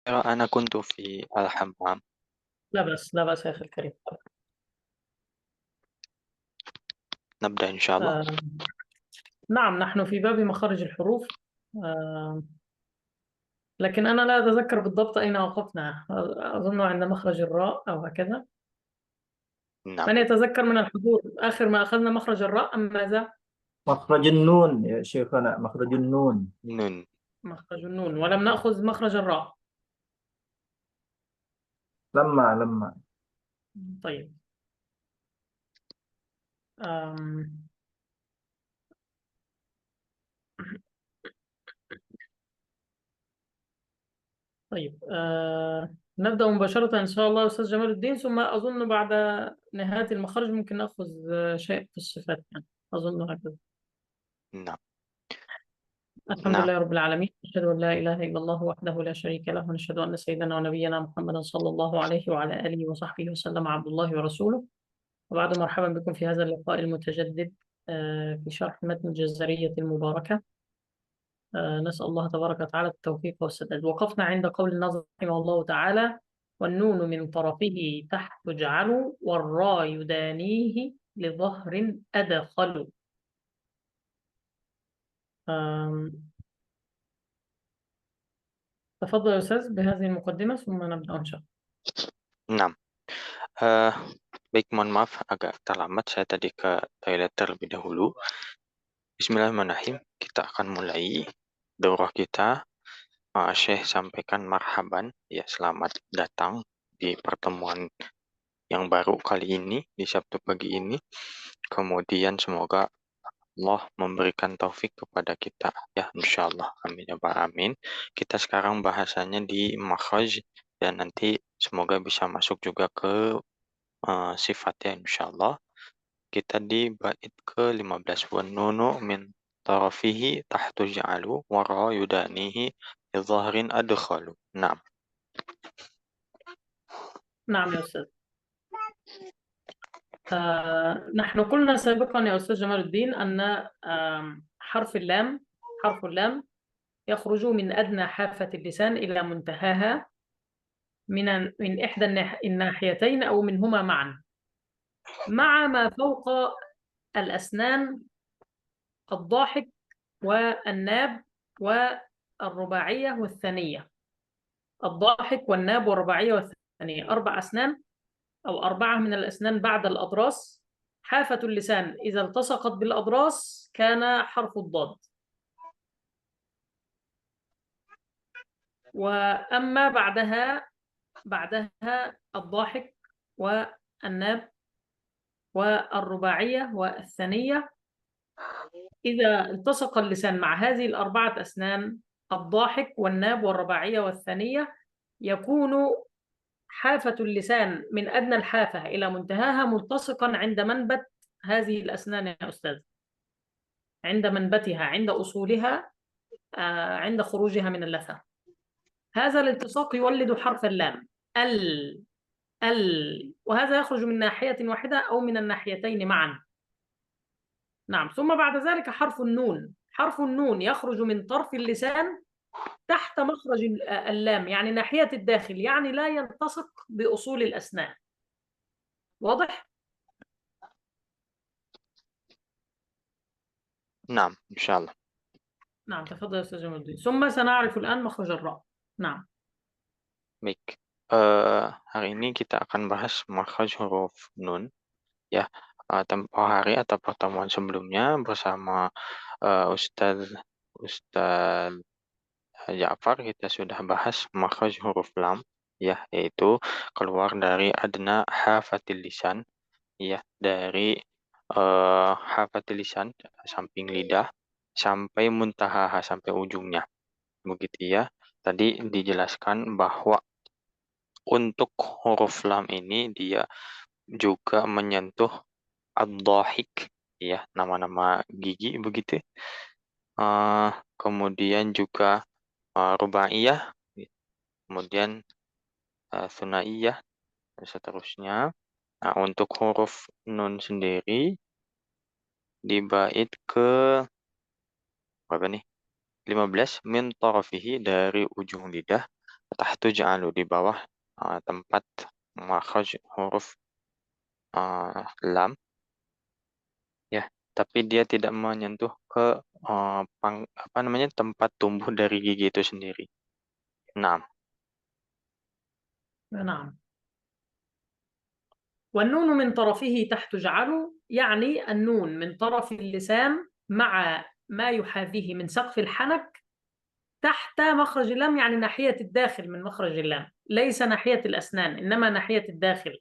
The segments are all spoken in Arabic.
أنا كنت في الحمام. لا بأس لا بأس يا أخي الكريم. نبدأ إن شاء الله. آه نعم، نحن في باب مخارج الحروف. آه لكن أنا لا أتذكر بالضبط أين وقفنا. أظن عند مخرج الراء أو هكذا. نعم. من يتذكر من الحضور آخر ما أخذنا مخرج الراء أم ماذا؟ مخرج النون يا شيخنا، مخرج النون. نون. مخرج النون ولم نأخذ مخرج الراء. لما طيب. آم طيب. نبدأ مباشرة إن شاء الله أستاذ جمال الدين، ثم أظن بعد نهاية المخرج ممكن نأخذ شيء في الصفات، يعني أظن هكذا. نعم. الحمد نعم. لله رب العالمين، أشهد أن لا إله إلا الله وحده لا شريك له، ونشهد أن سيدنا ونبينا محمدا صلى الله عليه وعلى آله وصحبه وسلم عبد الله ورسوله. وبعد، مرحبا بكم في هذا اللقاء المتجدد في شرح متن الجزرية المباركة. نسأل الله تبارك وتعالى التوفيق والسداد. وقفنا عند قول الناظم رحمه الله تعالى: والنون من طرفه تحت تجعل، والراء يدانيه لظهر أدخل. آم، تفضل يا أستاذ بهذه المقدمة ثم نبدأ إن شاء الله. نعم. Eh, Baik, mohon maaf agak terlambat. Saya tadi ke toilet terlebih dahulu. Bismillahirrahmanirrahim. Kita akan mulai daurah kita. Syekh sampaikan marhaban. Ya, selamat datang di pertemuan yang baru kali ini, di Sabtu pagi ini. Kemudian semoga Allah memberikan taufik kepada kita, ya insyaallah, amin ya rabbal alamin. Kita sekarang bahasanya di makhraj dan nanti semoga bisa masuk juga ke sifatnya insyaallah. Kita di bait ke-15, wan nunu min tarafihi tahtu ja'alu wa ra yudanihi idhahrin adkhalu. Nah. نعم يا أستاذ. نحن قلنا سابقا يا أستاذ جمال الدين أن حرف اللام يخرج من أدنى حافة اللسان إلى منتهاها من إحدى الناحيتين أو منهما معا، مع ما فوق الأسنان: الضاحك والناب والرباعية والثانية. الضاحك والناب والرباعية والثانية 4 أسنان أو 4 من الأسنان بعد الأضراس. حافة اللسان إذا التصقت بالأضراس كان حرف الضاد. وأما بعدها الضاحك والناب والرباعية والثانية. إذا التصق اللسان مع هذه ال4 أسنان، الضاحك والناب والرباعية والثانية، يكون حافة اللسان من أدنى الحافة إلى منتهاها ملتصقا عند منبت هذه الأسنان يا أستاذ، عند منبتها، عند أصولها، عند خروجها من اللثة. هذا الالتصاق يولد حرف اللام، ال وهذا يخرج من ناحية واحدة أو من الناحيتين معا. نعم. ثم بعد ذلك حرف النون. حرف النون يخرج من طرف اللسان تحت مخرج اللام، يعني ناحية الداخل، يعني لا يلتصق بأصول الأسنان. واضح؟ Nah, insyaallah. نعم. تفضل يا أستاذ جمال الدين. ثم سنعرف الآن مخرج الراء. نعم. Baik. Hari ini kita akan bahas makhraj huruf nun, ya. Tempo hari atau pertemuan sebelumnya bersama Ustadz Ustadz Ja'far kita sudah bahas makhraj huruf lam, ya, yaitu keluar dari adna hafatil lisan, ya, dari hafatil lisan, samping lidah, sampai muntaha, sampai ujungnya, begitu ya. Tadi dijelaskan bahwa untuk huruf lam ini dia juga menyentuh ad-dhahik, ya, nama-nama gigi begitu. Eh, Kemudian juga rubaiyah, kemudian sunaiyah, dan seterusnya. Nah, untuk huruf nun sendiri di bait ke berapa nih? 15, min tarafihi, dari ujung lidah, tahtu ja'alu di bawah tempat makhraj huruf lam, ya, tapi dia tidak menyentuh ke tempat tumbuh dari gigi itu sendiri. Nah, نعم. والنون من طرفه تحت جعله، يعني النون من طرف اللسان مع ما يحاذيه من سقف الحنك تحت مخرج اللام، يعني ناحية الداخل من مخرج اللام، ليس ناحية الأسنان إنما ناحية الداخل.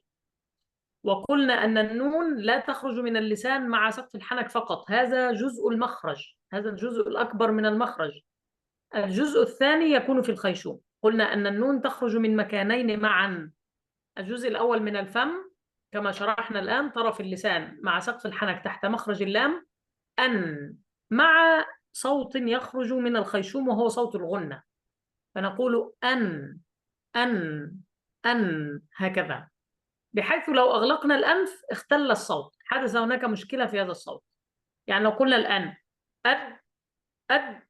وقلنا أن النون لا تخرج من اللسان مع سقف الحنك فقط، هذا جزء المخرج، هذا الجزء الأكبر من المخرج. الجزء الثاني يكون في الخيشوم. قلنا أن النون تخرج من مكانين معا، الجزء الأول من الفم كما شرحنا الآن، طرف اللسان مع سقف الحنك تحت مخرج اللام، أن مع صوت يخرج من الخيشوم وهو صوت الغنة، فنقول أن أن أن هكذا، بحيث لو أغلقنا الأنف اختل الصوت، حدث هناك مشكلة في هذا الصوت. يعني لو قلنا الآن أد أد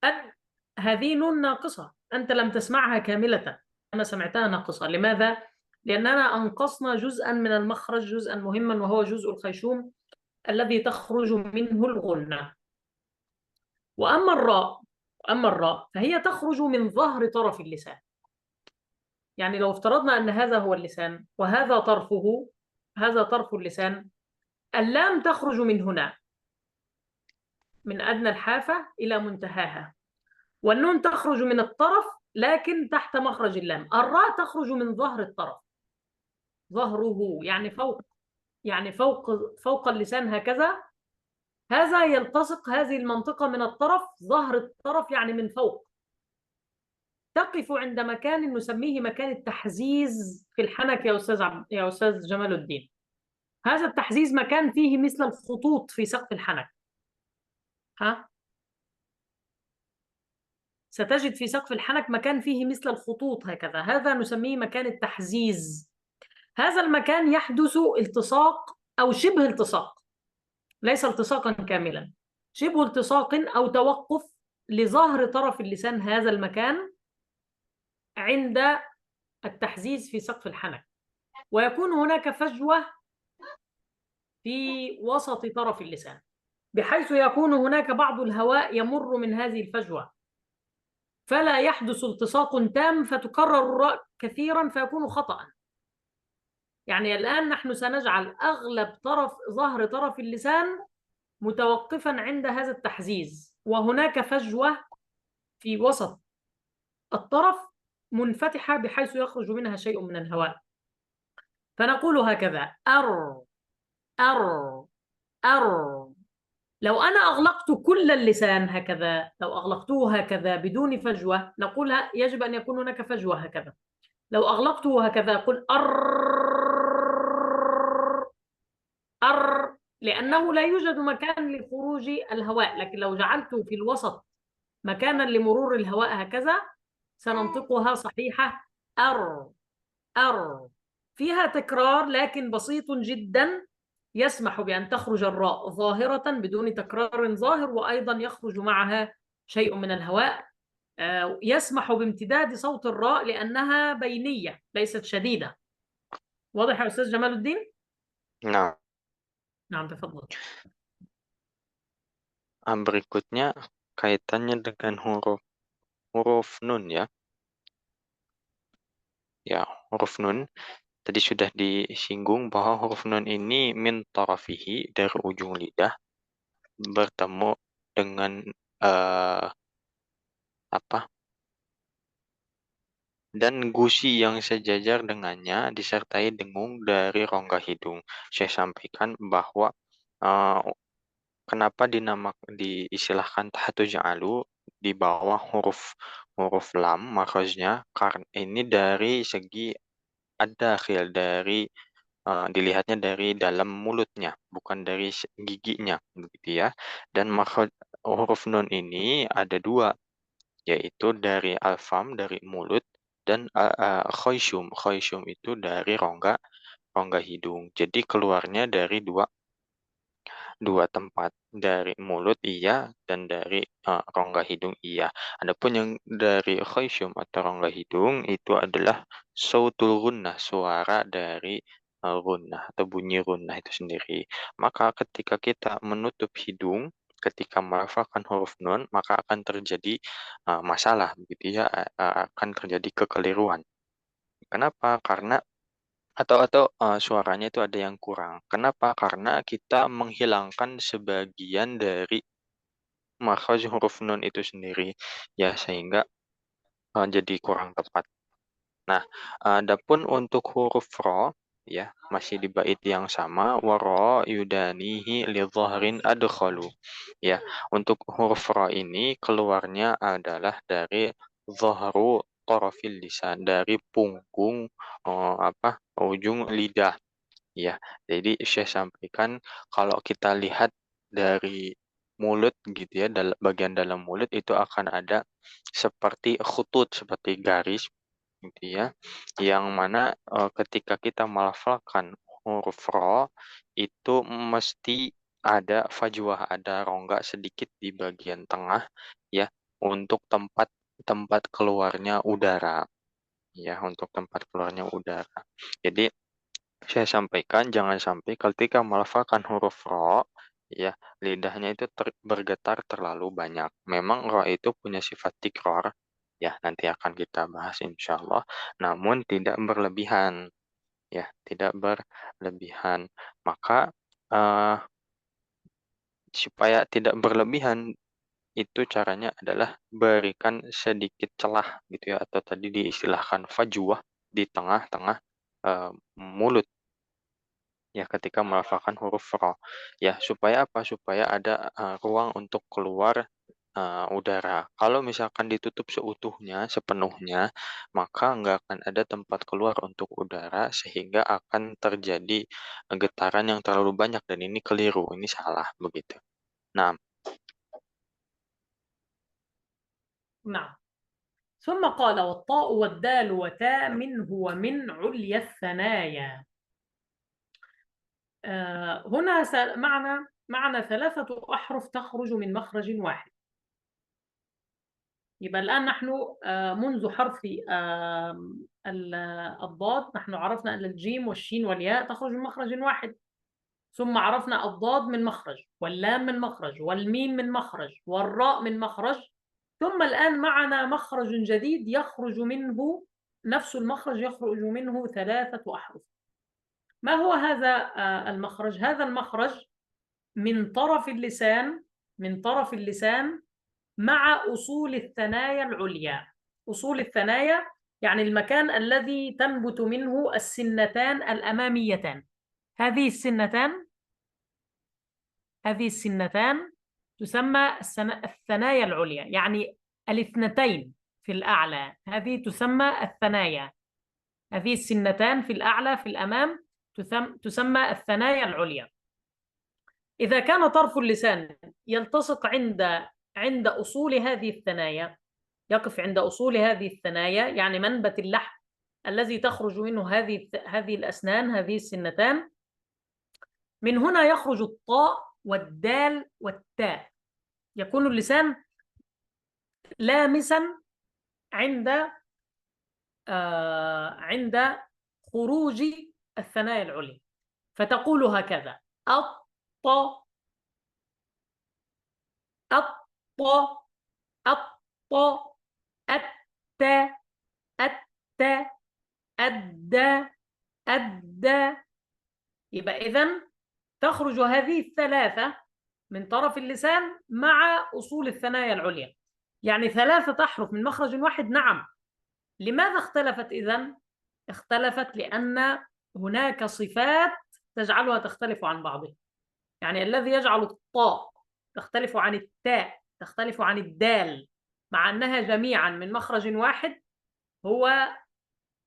أد، هذه نون ناقصة، أنت لم تسمعها كاملة، أنا سمعتها ناقصة. لماذا؟ لأننا أنقصنا جزءا من المخرج، جزءا مهما، وهو جزء الخيشوم الذي تخرج منه الغنة. وأما الراء فهي تخرج من ظهر طرف اللسان. يعني لو افترضنا أن هذا هو اللسان وهذا طرفه، هذا طرف اللسان، اللام تخرج من هنا من أدنى الحافة إلى منتهاها، والنون تخرج من الطرف لكن تحت مخرج اللام. الراء تخرج من ظهر الطرف، ظهره يعني فوق، يعني فوق اللسان هكذا، هذا يلتصق هذه المنطقة من الطرف، ظهر الطرف يعني من فوق، تقف عند مكان نسميه مكان التحزيز في الحنك يا أستاذ جمال الدين. هذا التحزيز مكان فيه مثل الخطوط في سقف الحنك، ها، ستجد في سقف الحنك مكان فيه مثل الخطوط هكذا، هذا نسميه مكان التحزيز. هذا المكان يحدث التصاق أو شبه التصاق، ليس التصاقا كاملا، شبه التصاق أو توقف لظهر طرف اللسان هذا المكان عند التحزيز في سقف الحنك، ويكون هناك فجوة في وسط طرف اللسان، بحيث يكون هناك بعض الهواء يمر من هذه الفجوة، فلا يحدث التصاق تام فتكرر الراء كثيرا فيكون خطأ. يعني الآن نحن سنجعل أغلب ظهر طرف اللسان متوقفا عند هذا التحزيز، وهناك فجوة في وسط الطرف منفتحة بحيث يخرج منها شيء من الهواء، فنقول هكذا أر أر أر. لو أنا أغلقت كل اللسان هكذا، لو أغلقته هكذا بدون فجوة، نقول يجب أن يكون هناك فجوة هكذا. لو أغلقته هكذا أقول أر، لأنه لا يوجد مكان لخروج الهواء، لكن لو جعلته في الوسط مكانا لمرور الهواء هكذا سننطقها صحيحة أر أر. فيها تكرار لكن بسيط جدا، يسمح بأن تخرج الراء ظاهرة بدون تكرار ظاهر، وأيضا يخرج معها شيء من الهواء، يسمح بامتداد صوت الراء لأنها بينية ليست شديدة. واضح يا أستاذ جمال الدين؟ nah, نعم تفضل. berikutnya kaitannya dengan huruf nun ya. Ya, huruf nun tadi sudah disinggung bahwa huruf nun ini min tarafihi, dari ujung lidah bertemu dengan dan gusi yang sejajar dengannya disertai dengung dari rongga hidung. Saya sampaikan bahwa kenapa diistilahkan tahtu ja'alu di bawah huruf lam makhrajnya, karena ini dari segi ad-dakhil, dari dilihatnya dari dalam mulutnya, bukan dari giginya, begitu ya. Dan makhraj huruf nun ini ada dua, yaitu dari al-fam, dari mulut, dan khayshum. Khayshum itu dari rongga hidung. Jadi keluarnya dari dua dua tempat. Dari mulut iya dan dari rongga hidung iya. Adapun yang dari khaysyum atau rongga hidung itu adalah sautul gunnah, suara dari gunnah atau bunyi gunnah itu sendiri. Maka ketika kita menutup hidung, ketika melafalkan huruf nun, maka akan terjadi masalah begitu ya, akan terjadi kekeliruan. Kenapa? Karena suaranya itu ada yang kurang. Kenapa? Karena kita menghilangkan sebagian dari makhraj huruf nun itu sendiri, ya sehingga jadi kurang tepat. Nah, adapun untuk huruf ro, ya masih di bait yang sama, waro yudanihi lidhahrin adkhalu. Ya, untuk huruf ro ini keluarnya adalah dari dhahru tarafil lisan, dari punggung ujung lidah. Ya, jadi saya sampaikan kalau kita lihat dari mulut gitu ya, bagian dalam mulut itu akan ada seperti khutut, seperti garis gitu ya, yang mana ketika kita melafalkan huruf ro itu mesti ada fajwah, ada rongga sedikit di bagian tengah ya, untuk tempat tempat keluarnya udara ya, untuk tempat keluarnya udara. Jadi saya sampaikan jangan sampai ketika melafalkan huruf ro ya, lidahnya itu bergetar terlalu banyak. Memang ro itu punya sifat tikror ya, nanti akan kita bahas insya Allah, namun tidak berlebihan ya, tidak berlebihan. Maka eh, supaya tidak berlebihan itu caranya adalah berikan sedikit celah gitu ya, atau tadi diistilahkan fajwah di tengah-tengah mulut ya, ketika melafalkan huruf ro ya, supaya apa, supaya ada ruang untuk keluar udara. Kalau misalkan ditutup seutuhnya, sepenuhnya, maka nggak akan ada tempat keluar untuk udara sehingga akan terjadi getaran yang terlalu banyak, dan ini keliru, ini salah begitu. Nah, نعم. ثم قال والطاء والدال وتاء منه ومن عليا الثنايا. هنا معنى 3 أحرف تخرج من مخرج واحد. يبقى الآن نحن منذ حرف الضاد نحن عرفنا أن الجيم والشين والياء تخرج من مخرج واحد، ثم عرفنا الضاد من مخرج، واللام من مخرج، والميم من مخرج، والراء من مخرج، ثم الآن معنا مخرج جديد يخرج منه نفس المخرج، يخرج منه 3 أحرف. ما هو هذا المخرج؟ هذا المخرج من طرف اللسان مع أصول الثنايا العليا. أصول الثنايا يعني المكان الذي تنبت منه السنتان الأماميتان. هذه السنتان تسمى الثنايا العليا، يعني الاثنتين في الأعلى، هذه تسمى الثنايا. هذه السنتان في الأعلى في الأمام تسمى الثنايا العليا. إذا كان طرف اللسان يلتصق عند أصول هذه الثنايا، يقف عند أصول هذه الثنايا، يعني منبت اللحم الذي تخرج منه هذه الأسنان، هذه السنتان، من هنا يخرج الطاء والدال والتاء. يكون اللسان لامسا عند خروج الثنايا العليا، فتقول هكذا: الط الط الط الت الت الد الد. يبقى إذن تخرج هذه الثلاثة من طرف اللسان مع أصول الثنايا العليا، يعني 3 أحرف من مخرج واحد. نعم. لماذا اختلفت إذن؟ اختلفت لأن هناك صفات تجعلها تختلف عن بعضها، يعني الذي يجعل الطاء تختلف عن التاء، تختلف عن الدال، مع أنها جميعا من مخرج واحد، هو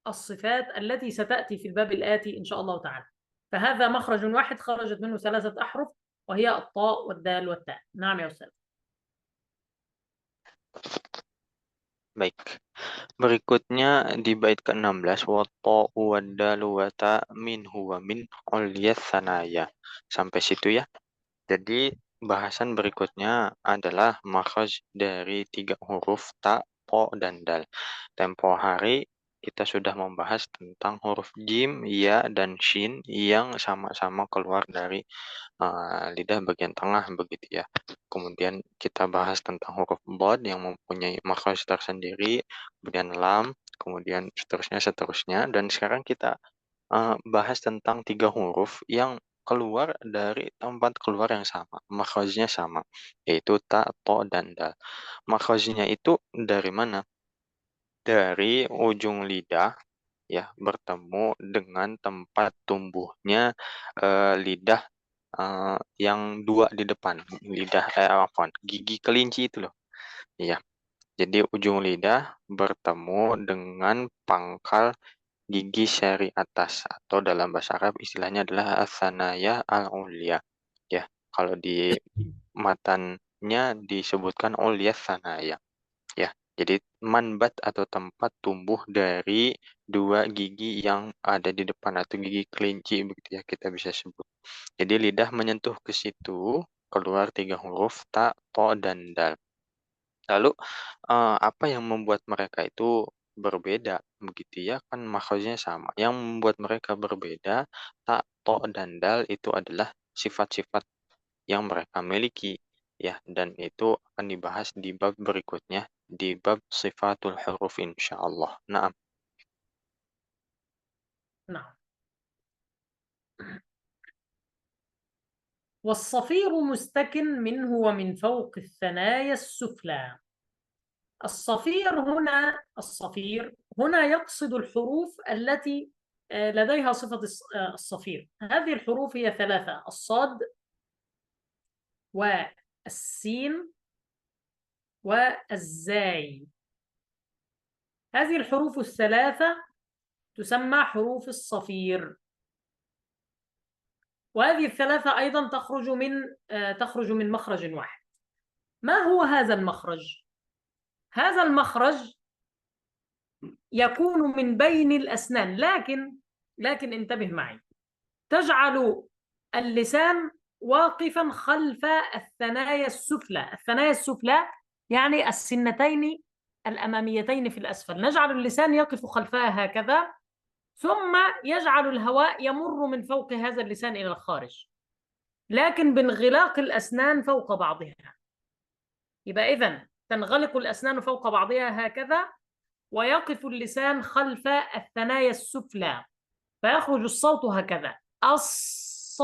الصفات التي ستأتي في الباب الآتي إن شاء الله تعالى. فهذا مخرج واحد خرجت منه 3 أحرف، وهي الطاء والدال والتاء. نعم يا أستاذ. baik. Berikutnya di bait ke-16, wa ta'u wad dalu wa ta minhu wa min ulyats sanaya. Sampai situ ya. Jadi bahasan berikutnya adalah makhraj dari 3 huruf ta, po, dan dal. Tempo hari kita sudah membahas tentang huruf jim, ya, dan shin yang sama-sama keluar dari lidah bagian tengah begitu ya. Kemudian kita bahas tentang huruf dhad yang mempunyai makhraj tersendiri, kemudian lam, kemudian seterusnya, dan sekarang kita bahas tentang 3 huruf yang keluar dari tempat keluar yang sama, makhrajnya sama, yaitu ta, to, dan dal. Makhrajnya itu dari mana? Dari ujung lidah ya, bertemu dengan tempat tumbuhnya, lidah, yang 2 di depan, afwan, gigi kelinci itu loh. Iya, jadi ujung lidah bertemu dengan pangkal gigi seri atas atau dalam bahasa Arab istilahnya adalah ats-tsanaya al-ulya. Ya, kalau di matannya disebutkan ulya tsanaya. Ya, jadi manbat atau tempat tumbuh dari 2 gigi yang ada di depan atau gigi kelinci begitu ya kita bisa sebut. Jadi lidah menyentuh ke situ, keluar 3 huruf ta, to, dan dal. Lalu, apa yang membuat mereka itu berbeda begitu ya, kan makhrajnya sama. Yang membuat mereka berbeda, ta, to, dan dal itu adalah sifat-sifat yang mereka miliki ya, dan itu akan dibahas di bab berikutnya, di bab sifatul huruf insyaallah. Naam. نعم. والصفير مستكن منه ومن فوق الثنايا السفلى. الصفير هنا يقصد الحروف التي لديها صفة الصفير. هذه الحروف هي 3: الصاد والسين والزاي. هذه الحروف الثلاثة تسمى حروف الصفير، وهذه الثلاثة أيضا تخرج من مخرج واحد. ما هو هذا المخرج؟ هذا المخرج يكون من بين الأسنان، لكن انتبه معي، تجعل اللسان واقفا خلف الثنايا السفلى. الثنايا السفلى يعني السنتين الأماميتين في الأسفل، نجعل اللسان يقف خلفها هكذا، ثم يجعل الهواء يمر من فوق هذا اللسان إلى الخارج، لكن بانغلاق الأسنان فوق بعضها. يبقى إذن تنغلق الأسنان فوق بعضها هكذا، ويقف اللسان خلف الثنايا السفلى، فيخرج الصوت هكذا: الص،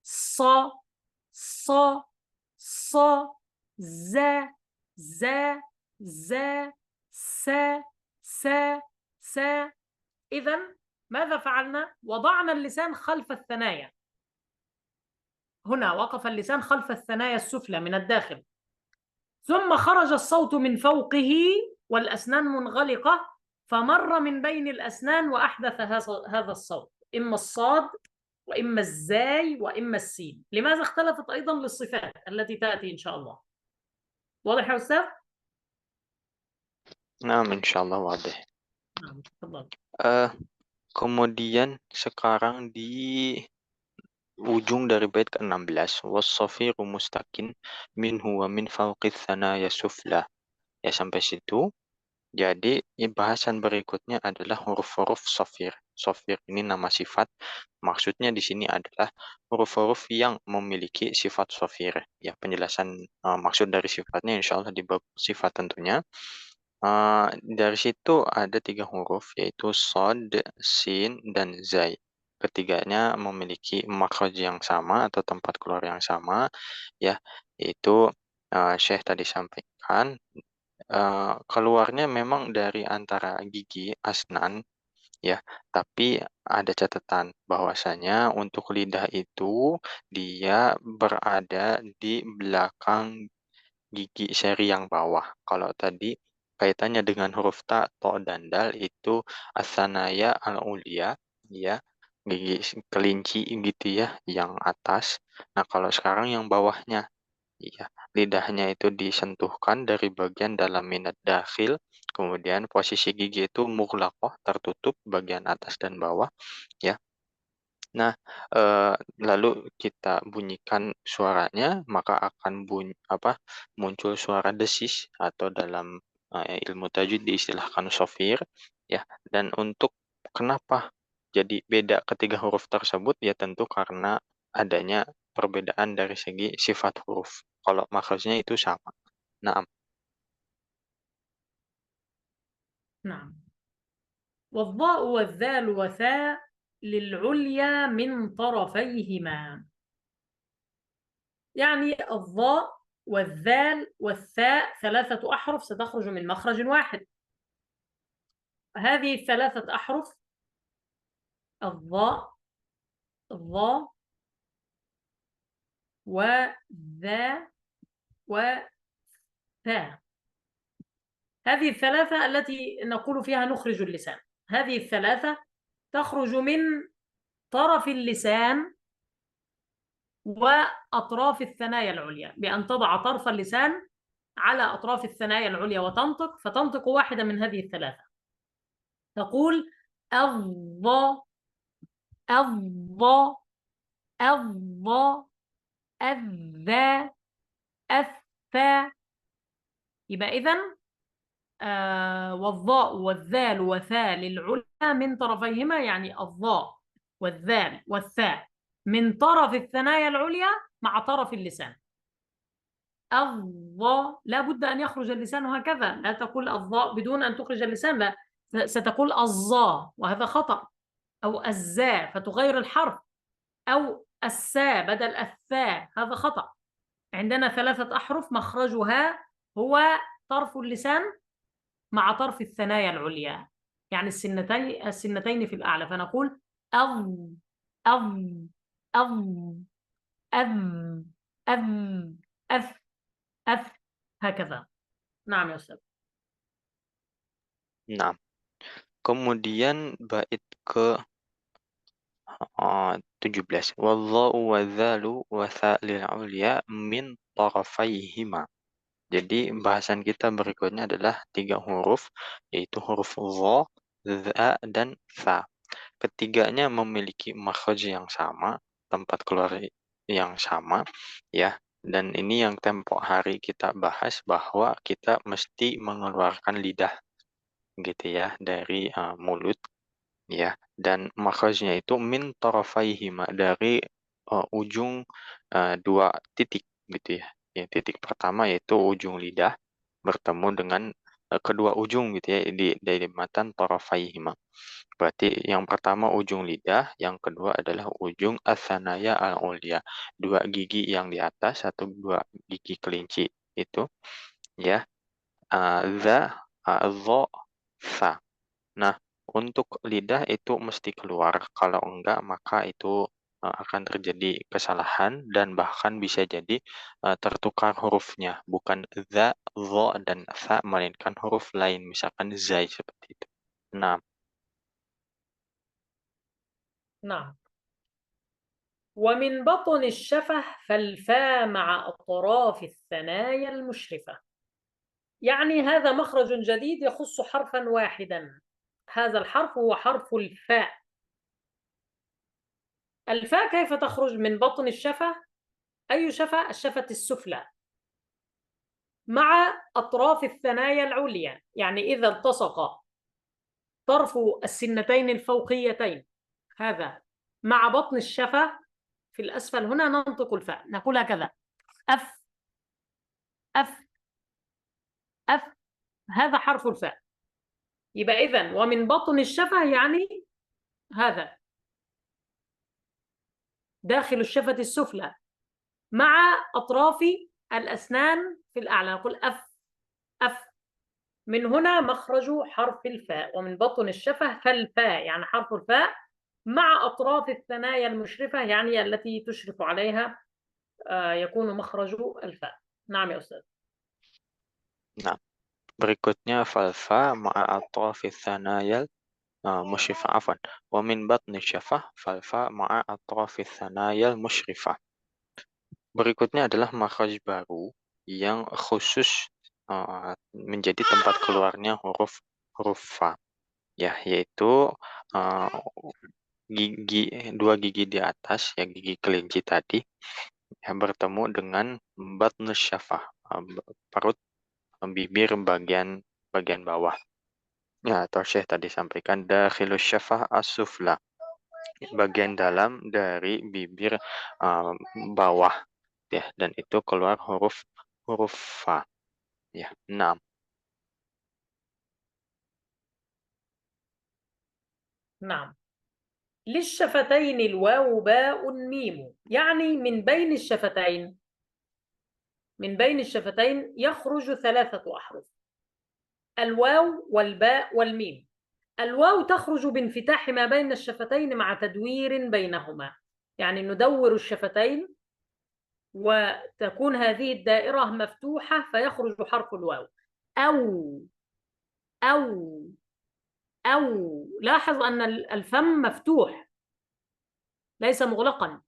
ص، ص، ص، ز، ز، ز، س، س، س. إذن ماذا فعلنا؟ وضعنا اللسان خلف الثنايا. هنا وقف اللسان خلف الثنايا السفلى من الداخل، ثم خرج الصوت من فوقه والأسنان منغلقة، فمر من بين الأسنان وأحدث هذا الصوت، إما الصاد وإما الزاي وإما السين. لماذا اختلفت أيضا للصفات التي تأتي إن شاء الله؟ واضح يا أستاذ؟ Naam, insyaallah wadih. نعم تفضل. Kemudian sekarang di ujung dari bait ke-16, was-safiru mustakin minhu wa min fawqith thanaya sufla. Ya, sampai situ. Jadi, bahasan berikutnya adalah huruf-huruf safir. Safir ini nama sifat. Maksudnya di sini adalah huruf-huruf yang memiliki sifat safir. Ya, penjelasan maksud dari sifatnya insya Allah di bab sifat tentunya. Dari situ ada 3 huruf, yaitu sod, sin, dan zai. Ketiganya memiliki makhraj yang sama atau tempat keluar yang sama, ya, yaitu Syekh tadi sampaikan keluarnya memang dari antara gigi asnan ya, tapi ada catatan bahwasanya untuk lidah itu dia berada di belakang gigi seri yang bawah. Kalau tadi kaitannya dengan huruf ta, to, dan dal itu asanaya al-ulia ya, gigi kelinci gitu ya yang atas. Nah, kalau sekarang yang bawahnya. Iya, lidahnya itu disentuhkan dari bagian dalam minat dakhil, kemudian posisi gigi itu mughlaqah, tertutup bagian atas dan bawah, ya. Nah, lalu kita bunyikan suaranya, maka akan muncul suara desis atau dalam ilmu tajwid diistilahkan shafir, ya. Dan untuk kenapa jadi beda ketiga huruf tersebut, ya tentu karena adanya perbedaan dari segi sifat huruf. Kalau makhrajnya itu sama. Nah, نعم. والضاء والذال وثاء للعليا من طرفيهما، يعني الضاء والذال والثاء 3 أحرف ستخرج من مخرج واحد. هذه ال3 أحرف الضاء، الضاء، وذا، وثاء، هذه ال3 التي نقول فيها نخرج اللسان. هذه ال3 تخرج من طرف اللسان وأطراف الثنايا العليا، بأن تضع طرف اللسان على أطراف الثنايا العليا وتنطق، فتنطق واحدة من هذه ال3. تقول الض، الض، الض، الذا، الثا. يبقى إذن والضاء والذال وثاء للعليا من طرفيهما، يعني الضاء والذال والثاء من طرف الثنايا العليا مع طرف اللسان. الضاء لا بد أن يخرج اللسان هكذا، لا تقول الضاء بدون أن تخرج اللسان، لا، ستقول الظاء وهذا خطأ، أو الزاء فتغير الحرف، أو الساء بدل الثاء، هذا خطأ. عندنا 3 أحرف مخرجها هو طرف اللسان مع طرف الثنايا العليا، يعني السنتين في الأعلى، فنقول أض، أض، أض، أذ، أذ، أث، أث، هكذا. نعم يا أستاذ. nah. Kemudian bait ke 17. Wadha'u wadzalu watha'lil ulya min tarafaihima. Jadi bahasan kita berikutnya adalah 3 huruf, yaitu huruf dha, dha, dan tha. Ketiganya memiliki makhraj yang sama, tempat keluar yang sama, ya. Dan ini yang tempo hari kita bahas bahwa kita mesti mengeluarkan lidah, gitu ya, dari mulut, ya. Dan makhrajnya itu min tarafaihima, dari ujung 2 titik, gitu ya. Ya, titik pertama yaitu ujung lidah bertemu dengan kedua ujung, gitu ya, dari matan tarafaihima. Berarti yang pertama ujung lidah, yang kedua adalah ujung atsanaya al-ulya. 2 gigi yang di atas, 2 gigi kelinci itu, ya. Dha, dha, tha. Nah, untuk lidah itu mesti keluar. Kalau enggak, maka itu akan terjadi kesalahan dan bahkan bisa jadi tertukar hurufnya. Bukan dha, dha, dan tha, melainkan huruf lain. Misalkan zai seperti itu. Nah, نعم. ومن بطن الشفة فالفاء مع أطراف الثنايا المشرفة، يعني هذا مخرج جديد يخص حرفا واحدا، هذا الحرف هو حرف الفاء. الفاء كيف تخرج من بطن الشفة؟ أي شفة؟ الشفة السفلى مع أطراف الثنايا العليا، يعني إذا التصق طرف السنتين الفوقيتين هذا مع بطن الشفة في الأسفل، هنا ننطق الفاء، نقول هكذا أف، أف، أف، هذا حرف الفاء. يبقى إذن ومن بطن الشفة يعني هذا داخل الشفة السفلى مع أطراف الأسنان في الأعلى، نقول أف، أف. من هنا مخرج حرف الفاء، ومن بطن الشفة فالفاء يعني حرف الفاء مع أطراف الثنايا المشرفة، يعني التي تشرف عليها يكون مخرج الفاء. نعم يا أستاذ. nah. Berikutnya falfa ma'a atrafi thanayal musyrifah, afwan. Wa min batni syafah falfa ma'a atrafi thanayal musyrifah. Berikutnya adalah makhraj baru yang khusus menjadi tempat keluarnya huruf fa, ya, yaitu dua gigi di atas, ya gigi kelinci tadi, ya, bertemu dengan batnus syafah, perut bibir bagian bawah. Ya, atau Syekh tadi sampaikan dakhilus syafah as-sufla, bagian dalam dari bibir bawah, ya, dan itu keluar huruf fa, ya. 6. نعم. للشفتين الواو باء ميم، يعني من بين الشفتين يخرج 3 أحرف: الواو والباء والميم. الواو تخرج بانفتاح ما بين الشفتين مع تدوير بينهما، يعني ندور الشفتين وتكون هذه الدائرة مفتوحة فيخرج حرف الواو. أو أو أو لاحظ أن الفم مفتوح ليس مغلقا.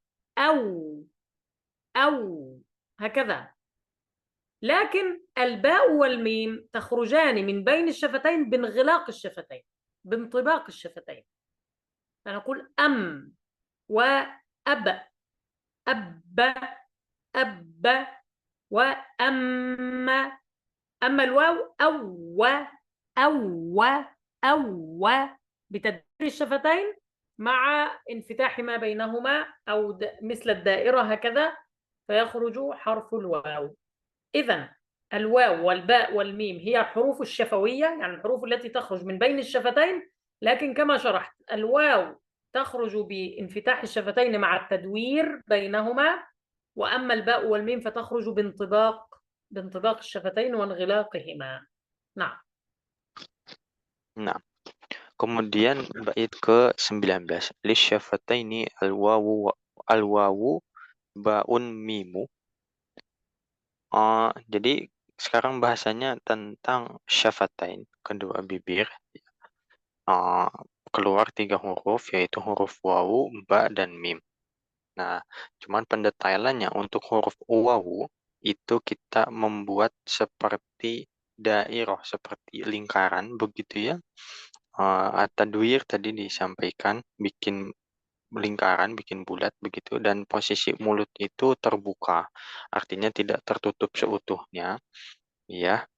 أو هكذا. لكن الباء والميم تخرجان من بين الشفتين بانغلاق الشفتين، بانطباق الشفتين، فنقول أم وأب، أب أب وأم. أما الواو أو بتدوير الشفتين مع انفتاح ما بينهما أو مثل الدائرة هكذا فيخرج حرف الواو. إذن الواو والباء والميم هي الحروف الشفوية، يعني الحروف التي تخرج من بين الشفتين، لكن كما شرحت الواو تخرج بانفتاح الشفتين مع التدوير بينهما، وأما الباء والميم فتخرج بانطباق الشفتين وانغلاقهما. نعم. Nah, kemudian bait ke-19, lisyafataini alwawu baun mimu. Jadi sekarang bahasanya tentang syafatain, kedua bibir. Keluar 3 huruf, yaitu huruf wawu, ba, dan mim. Nah, cuman pendetailannya untuk huruf wawu itu kita membuat seperti dairah, seperti lingkaran begitu ya. At-tadwir tadi disampaikan bikin lingkaran, bikin bulat begitu, dan posisi mulut itu terbuka, artinya tidak tertutup seutuhnya, ya.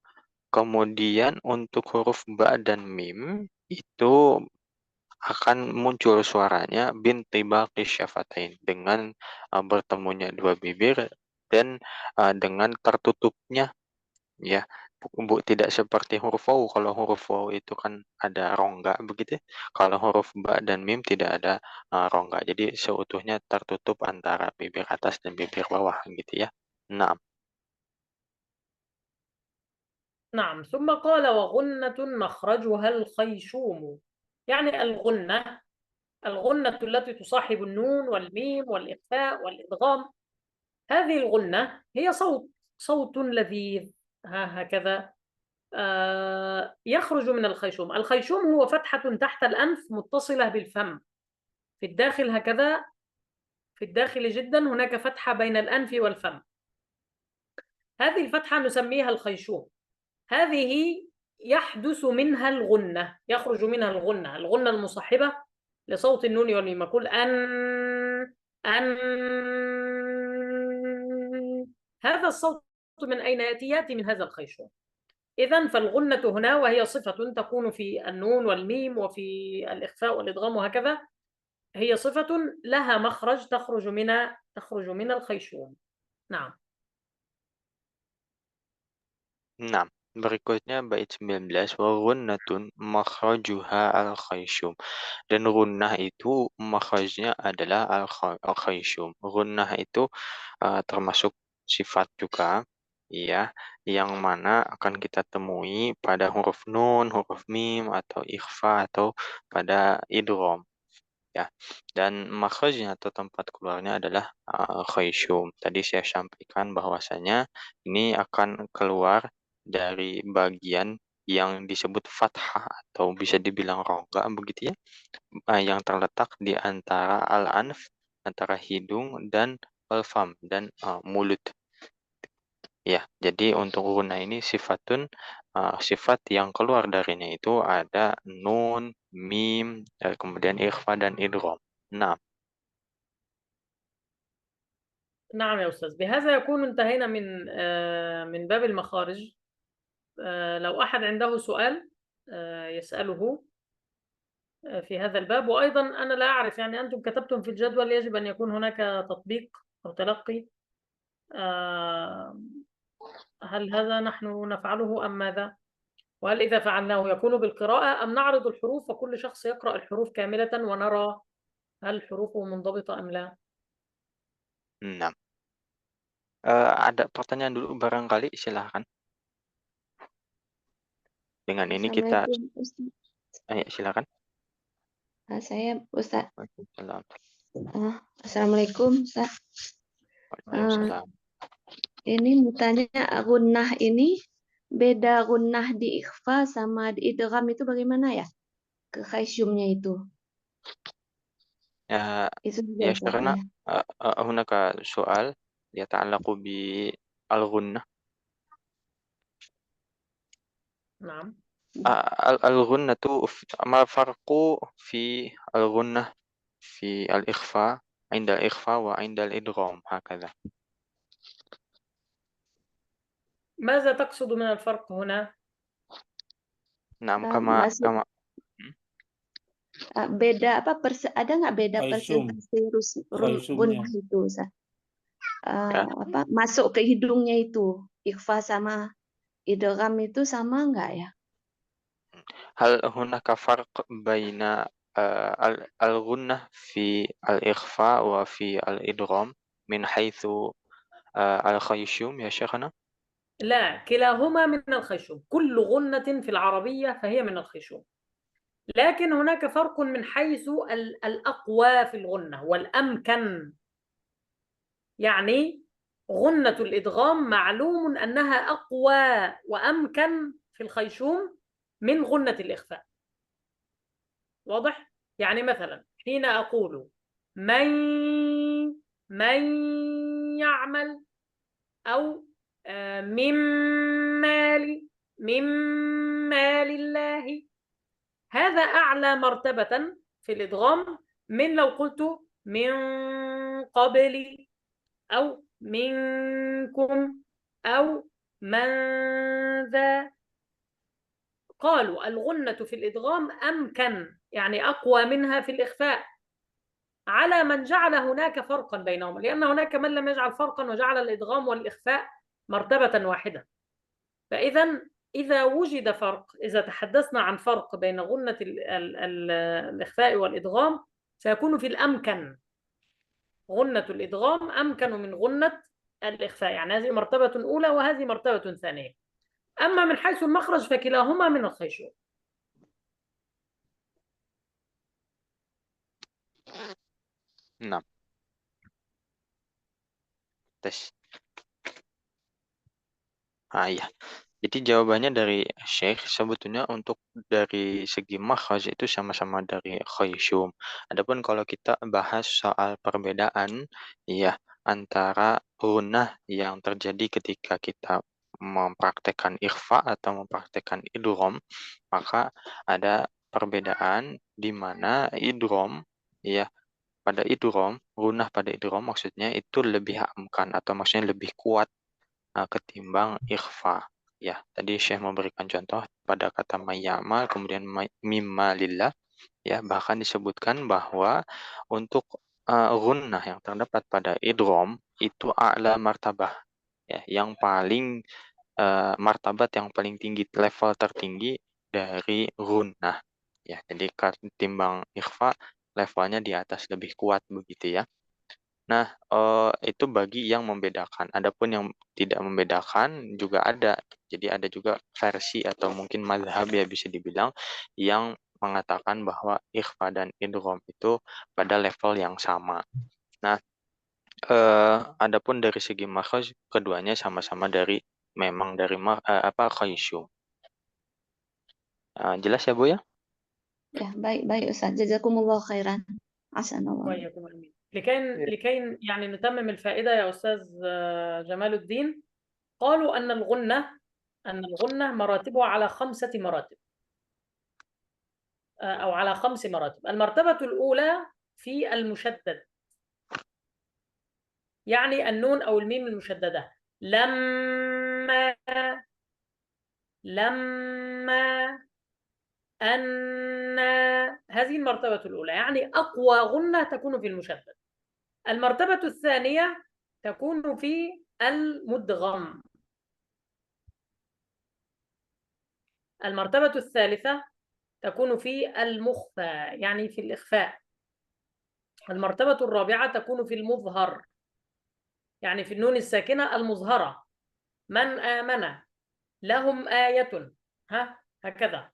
Kemudian untuk huruf ba dan mim itu akan muncul suaranya bintibaqi syafatain, dengan bertemunya dua bibir dan dengan tertutupnya, ya. Tidak seperti huruf waw. Kalau huruf waw itu kan ada rongga begitu. Kalau huruf ba dan mim tidak ada rongga. Jadi seutuhnya tertutup antara bibir atas dan bibir bawah gitu ya. Nah, نعم. ثم قال وغنة مخرجها الخيشوم، يعني الغنة التي تصاحب النون والميم والإخفاء والإدغام. هذه الغنة هي صوت لذيذ هكذا يخرج من الخيشوم. الخيشوم هو فتحة تحت الأنف متصلة بالفم في الداخل هكذا، في الداخل جدا هناك فتحة بين الأنف والفم، هذه الفتحة نسميها الخيشوم. هذه يحدث منها الغنة، يخرج منها الغنة المصاحبة لصوت النون والميم. أقول أن. هذا الصوت من أين يأتي؟ يأتي من هذا الخيشوم. إذن فالغنة هنا وهي صفة تكون في النون والميم وفي الإخفاء والإدغام وهكذا، هي صفة لها مخرج تخرج من الخيشوم. نعم. nah, berikutnya bait 19, wa ghunnatun makhrajuha al-khayshum. Dan gunnah itu makhrajnya adalah al-khayshum. Gunnah itu termasuk sifat juga, ya, yang mana akan kita temui pada huruf nun, huruf mim, atau ikhfa, atau pada idgham, ya. Dan makhrajnya atau tempat keluarnya adalah khayshum. Tadi saya sampaikan bahwasanya ini akan keluar dari bagian yang disebut fathah atau bisa dibilang rongga begitu ya, yang terletak di antara al-anf, antara hidung dan al-fam, dan mulut. Ya, jadi untuk guna ini sifat yang keluar darinya itu ada nun, mim, kemudian ikhfa dan idgham. نعم. نعم يا أستاذ، بهذا يكون انتهينا من باب المخارج. لو أحد عنده سؤال يسأله في هذا الباب. وأيضا أنا لا أعرف، يعني أنتم كتبتم في الجدول يجب أن يكون هناك تطبيق أو تلقي. هل هذا نحن نفعله أم ماذا؟ وهل إذا فعلناه يكون بالقراءة أم نعرض الحروف وكل شخص يقرأ الحروف كاملة ونرى هل حروفه منضبطة أم لا؟ Enam. Ada pertanyaan dulu barangkali, silahkan. Dengan ini kita, Assalamualaikum Ustaz. silakan. Saya Ustaz. Waalaikumsalam. Assalamualaikum Ustaz. Waalaikumsalam. Ini mau tanya, gunnah ini beda gunnah di ikhfa sama di idgham itu bagaimana ya? Ke khaysyumnya itu. Itu juga يا Ustaz, شيخنا، ya. هناك سؤال يتعلق بالغنة. نعم. الغنة، ما الفرق في الغنة في الإخفاء، عند الإخفاء وعند الإدغام هكذا؟ ماذا تقصد من الفرق هنا؟ نعم، كما Masuk beda apa ada nggak beda Khaysum. persentase Khaysumnya. gunnah itu Ustaz? Ya. Apa masuk ke hidungnya itu ikhfa sama idgham itu sama nggak ya? هل هناك فرق بين الغنة في الإخفاء وفي الإدغام من حيث الخيشوم يا شيخنا؟ لا، كلاهما من الخيشوم. كل غنة في العربية فهي من الخيشوم، لكن هناك فرق من حيث الأقوى في الغنة والأمكن. يعني غنة الإدغام معلوم أنها أقوى وأمكن في الخيشوم من غنة الإخفاء. واضح؟ يعني مثلا حين أقول من يعمل، أو من مال الله، هذا أعلى مرتبة في الإدغام من لو قلت من قبل أو منكم أو من ذا. قالوا الغنة في الإدغام أمكن، يعني أقوى منها في الإخفاء، على من جعل هناك فرقا بينهما، لأن هناك من لم يجعل فرقا وجعل الإدغام والإخفاء مرتبة واحدة. فإذا إذا وجد فرق، إذا تحدثنا عن فرق بين غنة الإخفاء والإدغام، سيكون في الأمكن. غنة الإدغام أمكن من غنة الإخفاء، يعني هذه مرتبة أولى وهذه مرتبة ثانية. أما من حيث المخرج فكلاهما من الخيشوم. نعم. Tes. Iya. Jadi jawabannya dari Syekh, sebetulnya untuk dari segi makhraj itu sama-sama dari khayshum. Adapun kalau kita bahas soal perbedaan ya antara gunnah yang terjadi ketika kita mempraktekkan ikhfa atau mempraktekkan idgham, maka ada perbedaan di mana idgham ya, pada idgham, gunnah pada idgham maksudnya itu lebih amkan atau maksudnya lebih kuat ketimbang ikhfa. Ya, tadi Syekh memberikan contoh pada kata mayyamal, kemudian mimma lillah, ya, bahkan disebutkan bahwa untuk gunnah yang terdapat pada idgham itu a'la martabah, ya, yang paling martabat yang paling tinggi, level tertinggi dari gunnah. Ya, jadi ketimbang ikhfa levelnya di atas, lebih kuat begitu ya. Nah, itu bagi yang membedakan. Adapun yang tidak membedakan juga ada. Jadi ada juga versi atau mungkin mazhab ya bisa dibilang yang mengatakan bahwa ikhfa dan idgham itu pada level yang sama. Nah, adapun dari segi makhraj keduanya sama-sama dari memang dari khaysyum. Jelas ya Bu ya? Ya, baik Ustaz. Jazakumullah khairan. Ahsanallah. وإياكم آمين. لكي يعني نتمم الفائدة يا أستاذ جمال الدين، قالوا أن الغنة مراتبها على 5 مراتب، أو على 5 مراتب. المرتبة الأولى في المشدد، يعني النون أو الميم المشددة. لما أن، هذه المرتبة الأولى، يعني أقوى غنة تكون في المشدد. المرتبة الثانية تكون في المدغم. المرتبة الثالثة تكون في المخفى، يعني في الإخفاء. المرتبة الرابعة تكون في المظهر، يعني في النون الساكنة المظهرة. من آمن لهم آية، هكذا.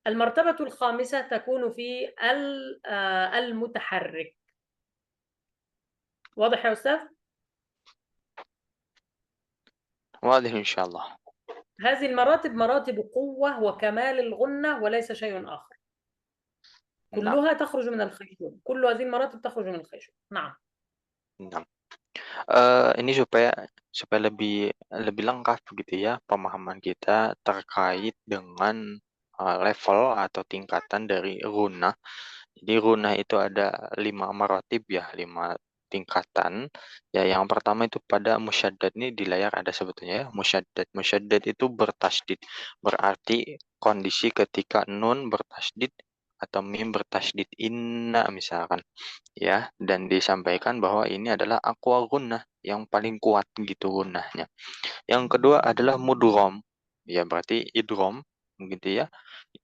المرتبة الخامسة تكون في المتحرك. واضح يا أستاذ؟ واضح إن شاء الله. هذه المراتب مراتب قوة وكمال الغنة وليس شيء آخر. نعم كلها تخرج من الخيشوم، كل هذه المراتب تخرج من الخيشوم. نعم. نعم. Ini supaya lebih lengkap begitu ya pemahaman kita terkait dengan level atau tingkatan dari gunah. Jadi gunah itu ada 5 maratib ya, 5 tingkatan. Ya, yang pertama itu pada musyaddad, nih di layar ada sebetulnya ya, musyaddad. Musyaddad itu bertasydid. Berarti kondisi ketika nun bertasydid atau mim bertasydid, inna misalkan. Ya, dan disampaikan bahwa ini adalah aqwa gunnah, yang paling kuat gitu gunnahnya. Yang kedua adalah mudgham. Ya, berarti idgham gitu ya.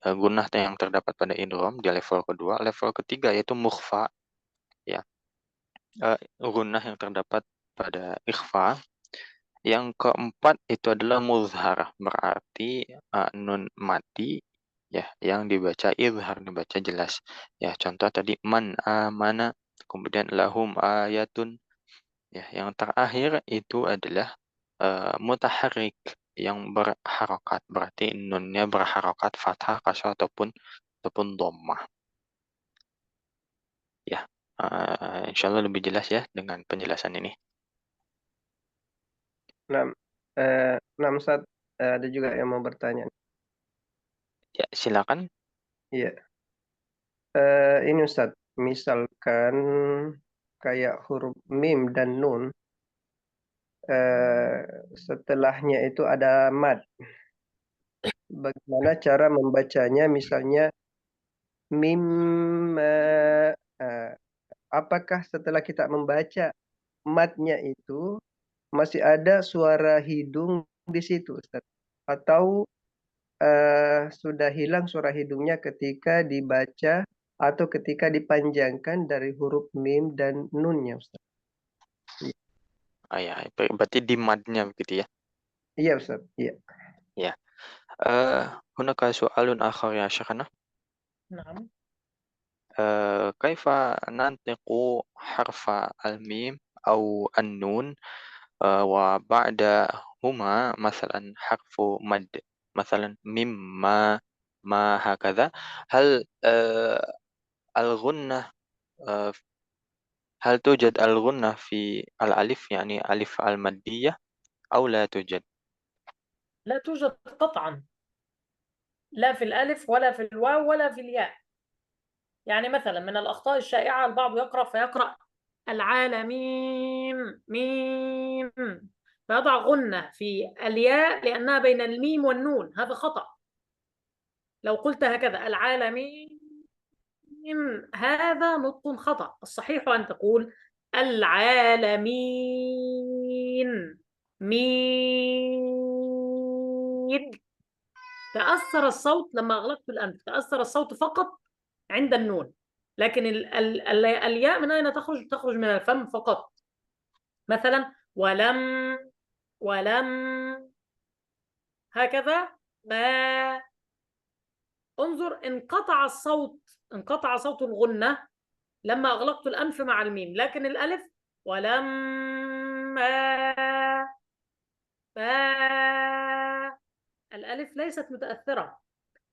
Gunnah yang terdapat pada idgham di level kedua. Level ketiga yaitu mukhfa, ya. Gunnah yang terdapat pada ikhfa. Yang keempat itu adalah muzhar, berarti nun mati ya, yang dibaca izhar, dibaca jelas. Ya, contoh tadi man amana, kemudian lahum ayatun. Ya, yang terakhir itu adalah mutaharrik, yang berharokat, berarti nunnya berharokat fathah, kasrah ataupun dhammah. Ya, insya Allah lebih jelas ya dengan penjelasan ini. Nah, Ustaz, ada juga yang mau bertanya. Ya, silakan. Iya. Ini Ustaz, misalkan kayak huruf mim dan nun, setelahnya itu ada mad. Bagaimana cara membacanya? Misalnya mim, apakah setelah kita membaca madnya itu masih ada suara hidung di situ, Ustaz? Atau sudah hilang suara hidungnya ketika dibaca atau ketika dipanjangkan dari huruf mim dan nunnya, Ustaz? Ya, berarti di madnya begitu ya. Iya, Ustaz. Iya. Ya. Hunaka su'alun akhar ya syekhana. نعم. كيف ننطق حرف الميم أو النون وبعدهما مثلا حرف مد، مثلا مما ما هكذا. هل الغنة هل توجد الغنة في الألف، يعني ألف المادية، أو لا توجد؟ لا توجد قطعا، لا في الألف ولا في الواو ولا في الياء. يعني مثلا من الأخطاء الشائعة البعض يقرأ فيقرأ العالمين ميم، فيضع غنة في الياء لأنها بين الميم والنون، هذا خطأ. لو قلت هكذا العالمين، هذا نطق خطأ. الصحيح أن تقول العالمين ميم. تأثر الصوت لما أغلقت الأنف، تأثر الصوت فقط عند النون، لكن الياء من أين تخرج؟ تخرج من الفم فقط. مثلا ولم هكذا ما. انظر، انقطع صوت الغنة لما أغلقت الأنف مع الميم، لكن الألف ولما الألف ليست متأثرة،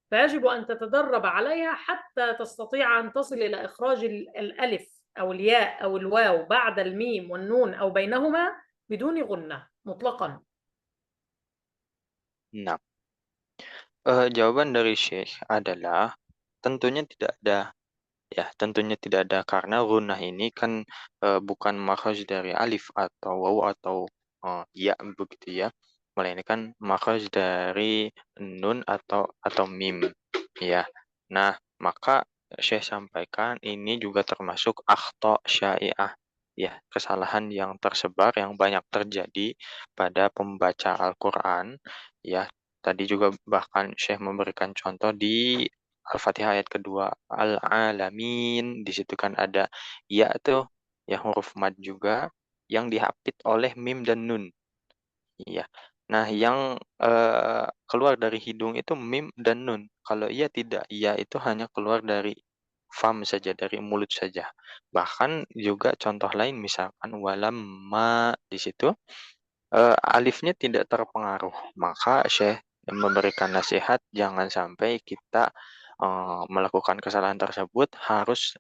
فيجب أن تتدرب عليها حتى تستطيع أن تصل إلى إخراج الألف أو الياء أو الواو بعد الميم والنون أو بينهما بدون غنة مطلقا. Nah, jawaban dari Syekh adalah tentunya tidak ada Ya, tentunya tidak ada karena gunnah ini kan bukan makhraj dari alif atau waw atau ya begitu ya. Melainkan makhraj dari nun atau mim ya. Nah, maka Syekh sampaikan ini juga termasuk akhta syai'ah ya, kesalahan yang tersebar yang banyak terjadi pada pembaca Al-Qur'an ya. Tadi juga bahkan Syekh memberikan contoh di Al-Fatihah ayat kedua, Al-Alamin, di situ kan ada ya tuh, ya huruf mad juga, yang dihapit oleh mim dan nun. Iya. Nah, yang keluar dari hidung itu mim dan nun. Kalau iya tidak, iya itu hanya keluar dari fam saja, dari mulut saja. Bahkan juga contoh lain misalkan walamma di situ alifnya tidak terpengaruh. Maka Syekh memberikan nasihat jangan sampai kita melakukan kesalahan tersebut, harus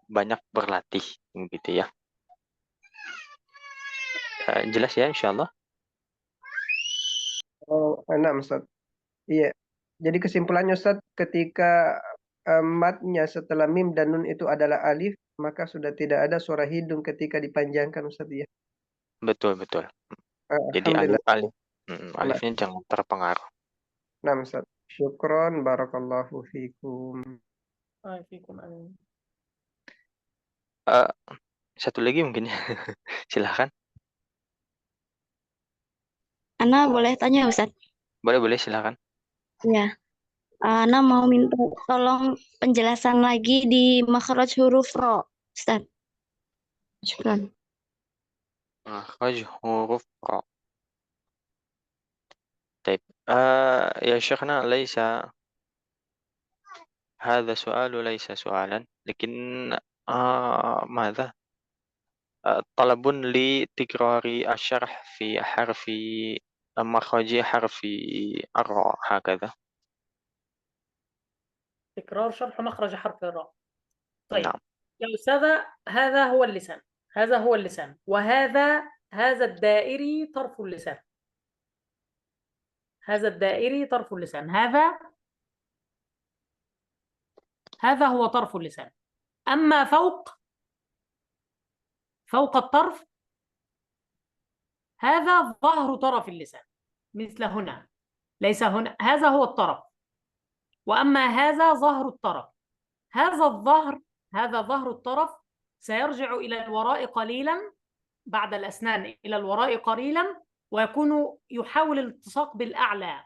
banyak berlatih gitu ya. Jelas ya insyaallah? Oh, enak Ustaz. Iya. Jadi kesimpulannya Ustaz, ketika matnya setelah mim dan nun itu adalah alif, maka sudah tidak ada suara hidung ketika dipanjangkan Ustaz ya. Betul betul. Jadi Alhamdulillah. Nah, alifnya jangan terpengaruh. nah Ustaz. Syukron, barakallahu fikum. Waalaikumsalam. Amin. Eh, Satu lagi mungkin ya. Silahkan. Ana boleh tanya Ustaz? Boleh silahkan. Ya, Ana mau minta tolong penjelasan lagi di makhraj huruf ro, Ustaz. Syukran. Makhraj huruf ra. طيب يا شيخنا ليس هذا سؤال ليس سؤالا لكن ماذا طلب لتكرار الشرح في حرف مخرج حرف الراء هكذا. تكرار شرح مخرج حرف الراء. طيب نعم. يا أستاذة، هذا هو اللسان، هذا هو اللسان، هذا الدائري طرف اللسان، هذا الدائري طرف اللسان، هذا هو طرف اللسان. أما فوق الطرف هذا ظهر طرف اللسان، مثل هنا، ليس هنا، هذا هو الطرف، وأما هذا ظهر الطرف. هذا ظهر الطرف سيرجع إلى الوراء قليلا بعد الأسنان، إلى الوراء قليلا، ويكون يحاول الالتصاق بالأعلى،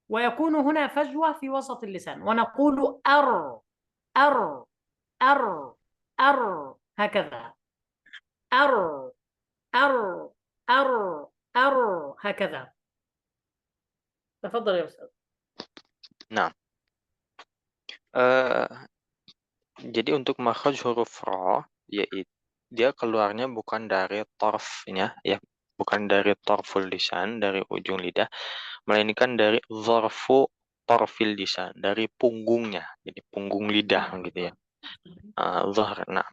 ويكون هنا فجوة في وسط اللسان، ونقول أر أر أر أر هكذا، أر أر أر أر هكذا. تفضل يا أستاذ. Nah, jadi untuk makhraj huruf ra, yaitu dia keluarnya bukan dari torfnya, ya, bukan dari torful lisan, dari ujung lidah, melainkan dari zarfu torfil lisan, dari punggungnya, jadi punggung lidah gitu ya. Zahr, nah,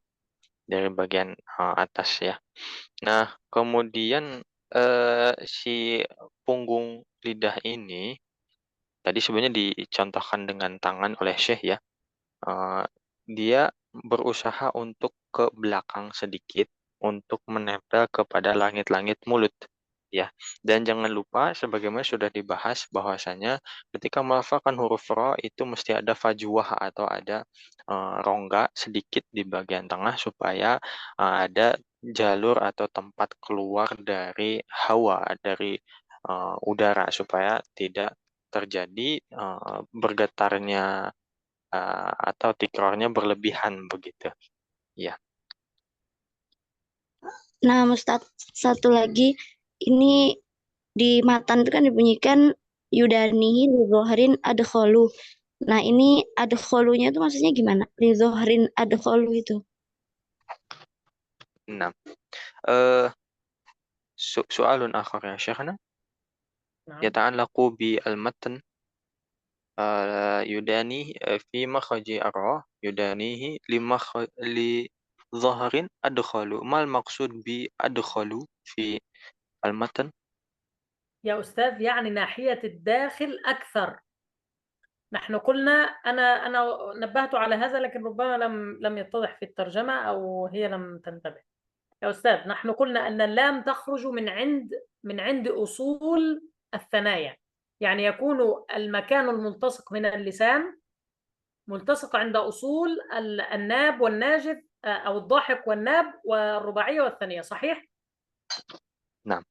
dari bagian atas ya. Nah, kemudian si punggung lidah ini tadi sebenarnya dicontohkan dengan tangan oleh Syekh ya. Dia berusaha untuk ke belakang sedikit untuk menempel kepada langit-langit mulut ya. Dan jangan lupa sebagaimana sudah dibahas bahwasanya ketika melafalkan huruf ra itu mesti ada fajwah atau ada rongga sedikit di bagian tengah supaya ada jalur atau tempat keluar dari hawa, dari udara supaya tidak terjadi bergetarnya atau tikrarnya berlebihan begitu. Ya. Nah, Ustaz, satu lagi, ini di matan itu kan dibunyikan yudanihi lidzohrin adkholu. Nah, ini adkholunya itu maksudnya gimana? Lidzohrin adkholu itu. Nah, سؤال آخر يا شيخنا نعم. يتعلق بالمتن يدانيه في مخرج الراء يدانيه لظهر أدخل. ما المقصود بأدخل في المتن؟ يا أستاذ يعني ناحية الداخل أكثر. نحن قلنا أنا نبهت على هذا، لكن ربما لم يتضح في الترجمة أو هي لم تنتبه. يا أستاذ، نحن قلنا أن اللام تخرج من عند أصول الثنايا، يعني يكون المكان الملتصق من اللسان ملتصق عند أصول الناب والناجذ، أو الضاحك والناب والرباعية والثانية، صحيح؟ نعم.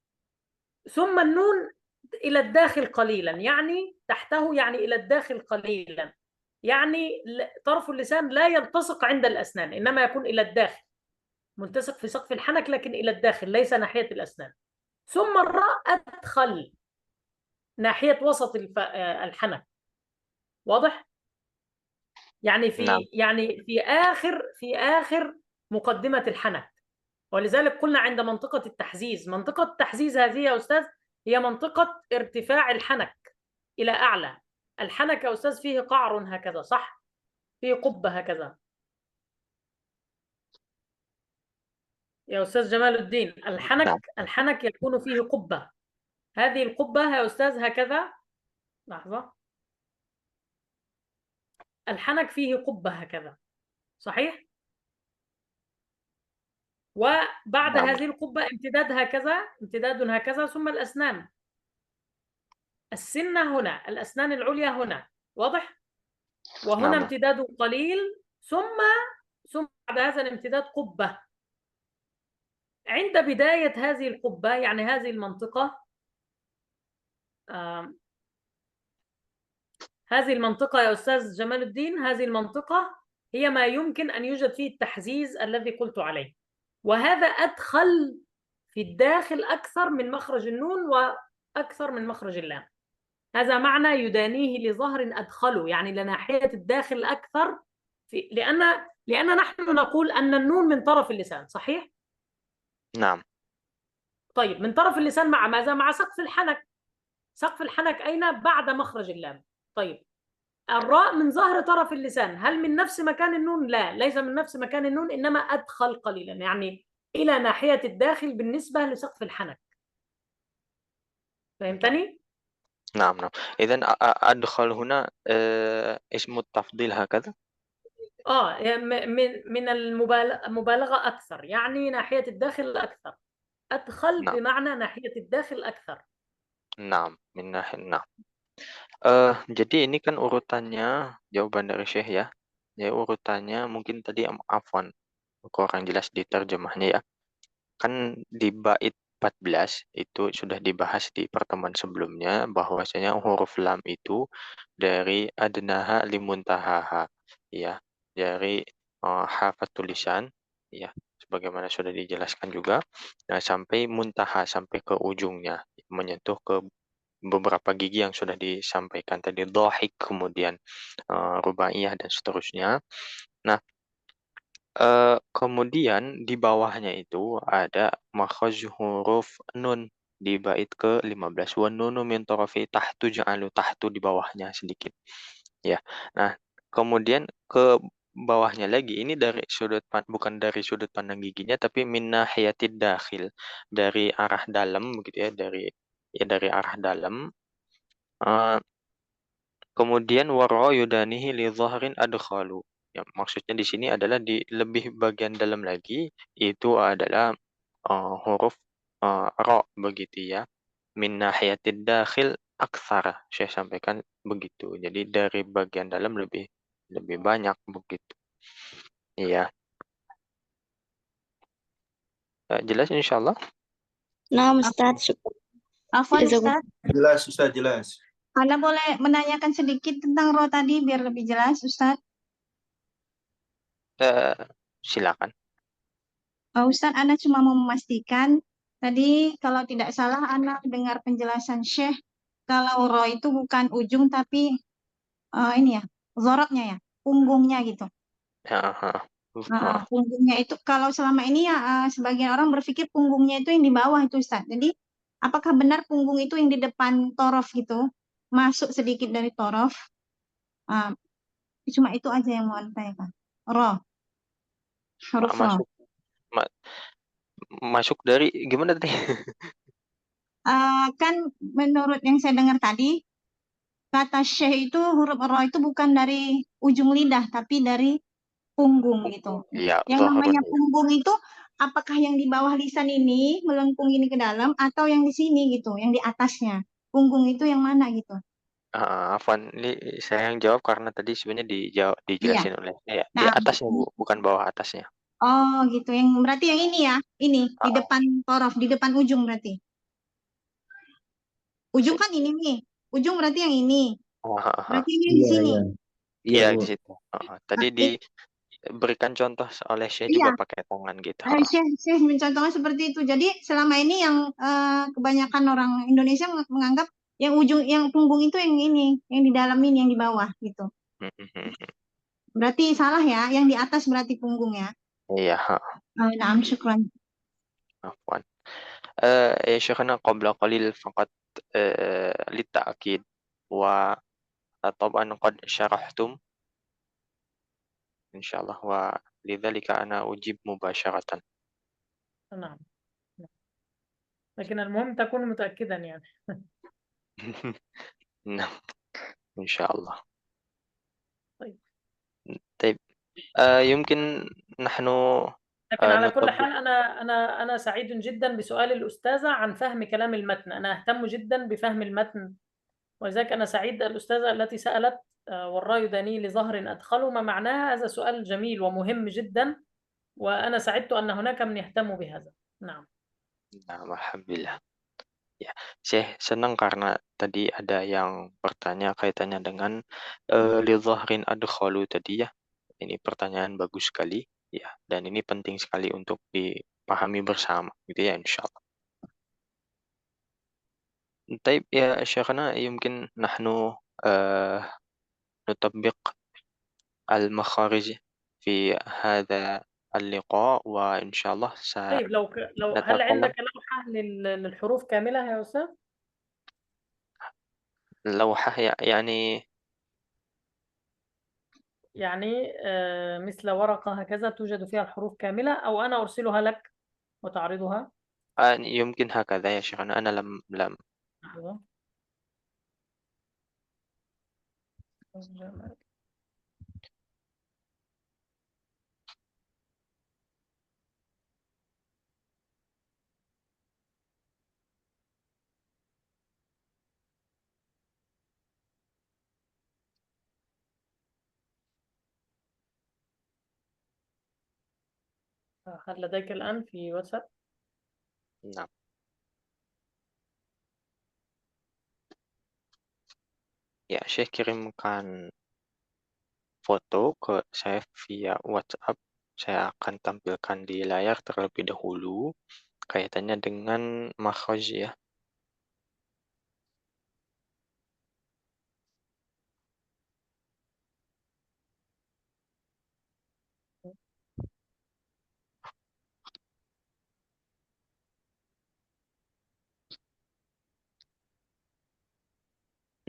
ثم النون إلى الداخل قليلا، يعني تحته، يعني إلى الداخل قليلا، يعني طرف اللسان لا يلتصق عند الأسنان، إنما يكون إلى الداخل، ملتصق في سقف الحنك لكن إلى الداخل ليس ناحية الأسنان. ثم الراء أدخل ناحية وسط الحنك، واضح؟ يعني نعم. في آخر مقدمة الحنك. ولذلك قلنا عند منطقة التحزيز، منطقة التحزيز هذه يا أستاذ هي منطقة ارتفاع الحنك إلى أعلى. الحنك يا أستاذ فيه قعر هكذا، صح؟ فيه قبة هكذا يا أستاذ جمال الدين. نعم. الحنك يكون فيه قبة، هذه القبة يا أستاذ هكذا، لحظة، الحنك فيه قبة هكذا، صحيح؟ وبعد نعم. هذه القبة امتداد هكذا ثم الأسنان، السنة هنا، الأسنان العليا هنا، واضح؟ وهنا نعم. امتداد قليل، ثم بعد هذا الامتداد قبة. عند بداية هذه القبة، يعني هذه المنطقة، هذه المنطقة يا أستاذ جمال الدين، هذه المنطقة هي ما يمكن أن يوجد فيه التحزيز الذي قلت عليه، وهذا أدخل في الداخل أكثر من مخرج النون وأكثر من مخرج اللام. هذا معنى يدانيه لظهر أدخله، يعني لناحية الداخل أكثر، لأن نحن نقول أن النون من طرف اللسان، صحيح؟ نعم. طيب من طرف اللسان مع ماذا؟ مع سقف الحنك. سقف الحنك أين؟ بعد مخرج اللام. طيب الراء من ظهر طرف اللسان، هل من نفس مكان النون؟ لا، ليس من نفس مكان النون، إنما أدخل قليلا، يعني إلى ناحية الداخل بالنسبة لسقف الحنك. فهمتني؟ نعم. نعم. إذن أدخل هنا اسم التفضيل هكذا. من المبالغة أكثر، يعني ناحية الداخل أكثر. أدخل نعم. بمعنى ناحية الداخل أكثر. نعم. من ناحية. نعم. Jadi ini kan urutannya jawaban dari Syekh ya. Ya urutannya mungkin tadi afwan kurang jelas di terjemahnya ya. Kan di bait 14 itu sudah dibahas di pertemuan sebelumnya bahwasanya huruf lam itu dari adnaha limuntahaha ya, dari hafatul lisan ya, sebagaimana sudah dijelaskan juga, sampai muntaha, sampai ke ujungnya, menyentuh ke beberapa gigi yang sudah disampaikan tadi, dhahik, kemudian rubaiyah dan seterusnya. Nah, kemudian di bawahnya itu ada makhraj huruf nun di bait ke-15, wa nunu min tarafi tahtu ja'alu, tahtu di bawahnya sedikit. Ya. Nah, kemudian ke bawahnya lagi ini dari bukan dari sudut pandang giginya tapi min nahiyatid dakhil, dari arah dalam begitu ya, dari arah dalam. Kemudian wara yudanihi li dhahrin adkhalu. Ya, maksudnya di sini adalah di lebih bagian dalam lagi itu adalah huruf ra begitu ya. Min nahiyatid dakhil aktsara. Saya sampaikan begitu. Jadi dari bagian dalam lebih banyak begitu. Iya. Jelas insyaallah? Nah, Ustadz, syukur. Afwan Jazakumullah. Ustadz, Jelas, Ustaz, jelas. Anda boleh menanyakan sedikit tentang roh tadi biar lebih jelas, Ustadz? Silakan. Ustadz, Anda cuma mau memastikan tadi kalau tidak salah Anda dengar penjelasan Syekh kalau roh itu bukan ujung tapi ini ya, zorotnya ya, punggungnya gitu. Punggungnya itu kalau selama ini ya sebagian orang berpikir punggungnya itu yang di bawah itu Ustadz. Jadi apakah benar punggung itu yang di depan torof gitu, masuk sedikit dari torof? Cuma itu aja yang mau Anda tanyakan. Roh, huruf roh. Masuk dari gimana tadi? Kan menurut yang saya dengar tadi, kata syekh itu huruf ra itu bukan dari ujung lidah tapi dari punggung gitu. Ya, Yang namanya dhahrun. punggung itu apakah yang di bawah lisan ini melengkung ini ke dalam atau yang di sini gitu, yang di atasnya. Punggung itu yang mana gitu. Afwan, ini saya yang jawab karena tadi sebenarnya Iya. dijelasin oleh saya. Di Nah, atasnya, Bu, bukan bawah atasnya. oh gitu. Yang berarti yang ini ya, ini di Ah, depan torof, di depan ujung berarti. Ujung kan ini nih. Ujung berarti yang ini. Berarti ini di Iya, sini. iya. Iya, Iya, Bu. di situ. Tadi diberikan contoh oleh saya Iya, juga pakai tangan gitu. Syekh mencontohnya seperti itu. Jadi selama ini yang kebanyakan orang Indonesia menganggap yang ujung, yang punggung itu yang ini, yang di dalam ini, yang di bawah gitu. Berarti salah ya, yang di atas berarti punggung ya. Iya, Nah, syukran. afwan. يا شيخنا قبل قليل فقط للتأكيد وطبعا قد شرحتم إن شاء الله ولذلك أنا أجيب مباشرة. نعم. لكن المهم تكون متأكدا يعني. نعم إن شاء الله. طيب. طيب يمكن نحن لكن على كل نطبق. حال أنا سعيد جدا بسؤال الأستاذة عن فهم كلام المتن. أنا أهتم جدا بفهم المتن، ولذلك أنا سعيد الأستاذة التي سألت والراي داني لظهر أدخله ما معناها. هذا سؤال جميل ومهم جدا، وأنا سعدت أن هناك من يهتم بهذا. نعم. Nah, alhamdulillah. Ya, saya senang karena tadi ada yang bertanya kaitannya dengan lidhahrin adkhalu tadi ya. Ini pertanyaan bagus sekali ya, dan ini penting sekali untuk dipahami bersama gitu ya insyaallah. طيب يا شيخنا يمكن نحن نطبق المخارج في هذا اللقاء وإن شاء الله طيب لو هل سنتكلم. عندك لوحة للحروف كاملة يا أستاذ؟ لوحة يعني مثل ورقة هكذا توجد فيها الحروف كاملة، أو أنا أرسلها لك وتعرضها؟ يمكن هكذا يا شيخنا، أنا لم لحظة. هل لديك الآن في واتساب؟ نعم. Ya, Syekh kirimkan foto ke saya via WhatsApp. Saya akan tampilkan di layar terlebih dahulu kaitannya dengan makhraj ya.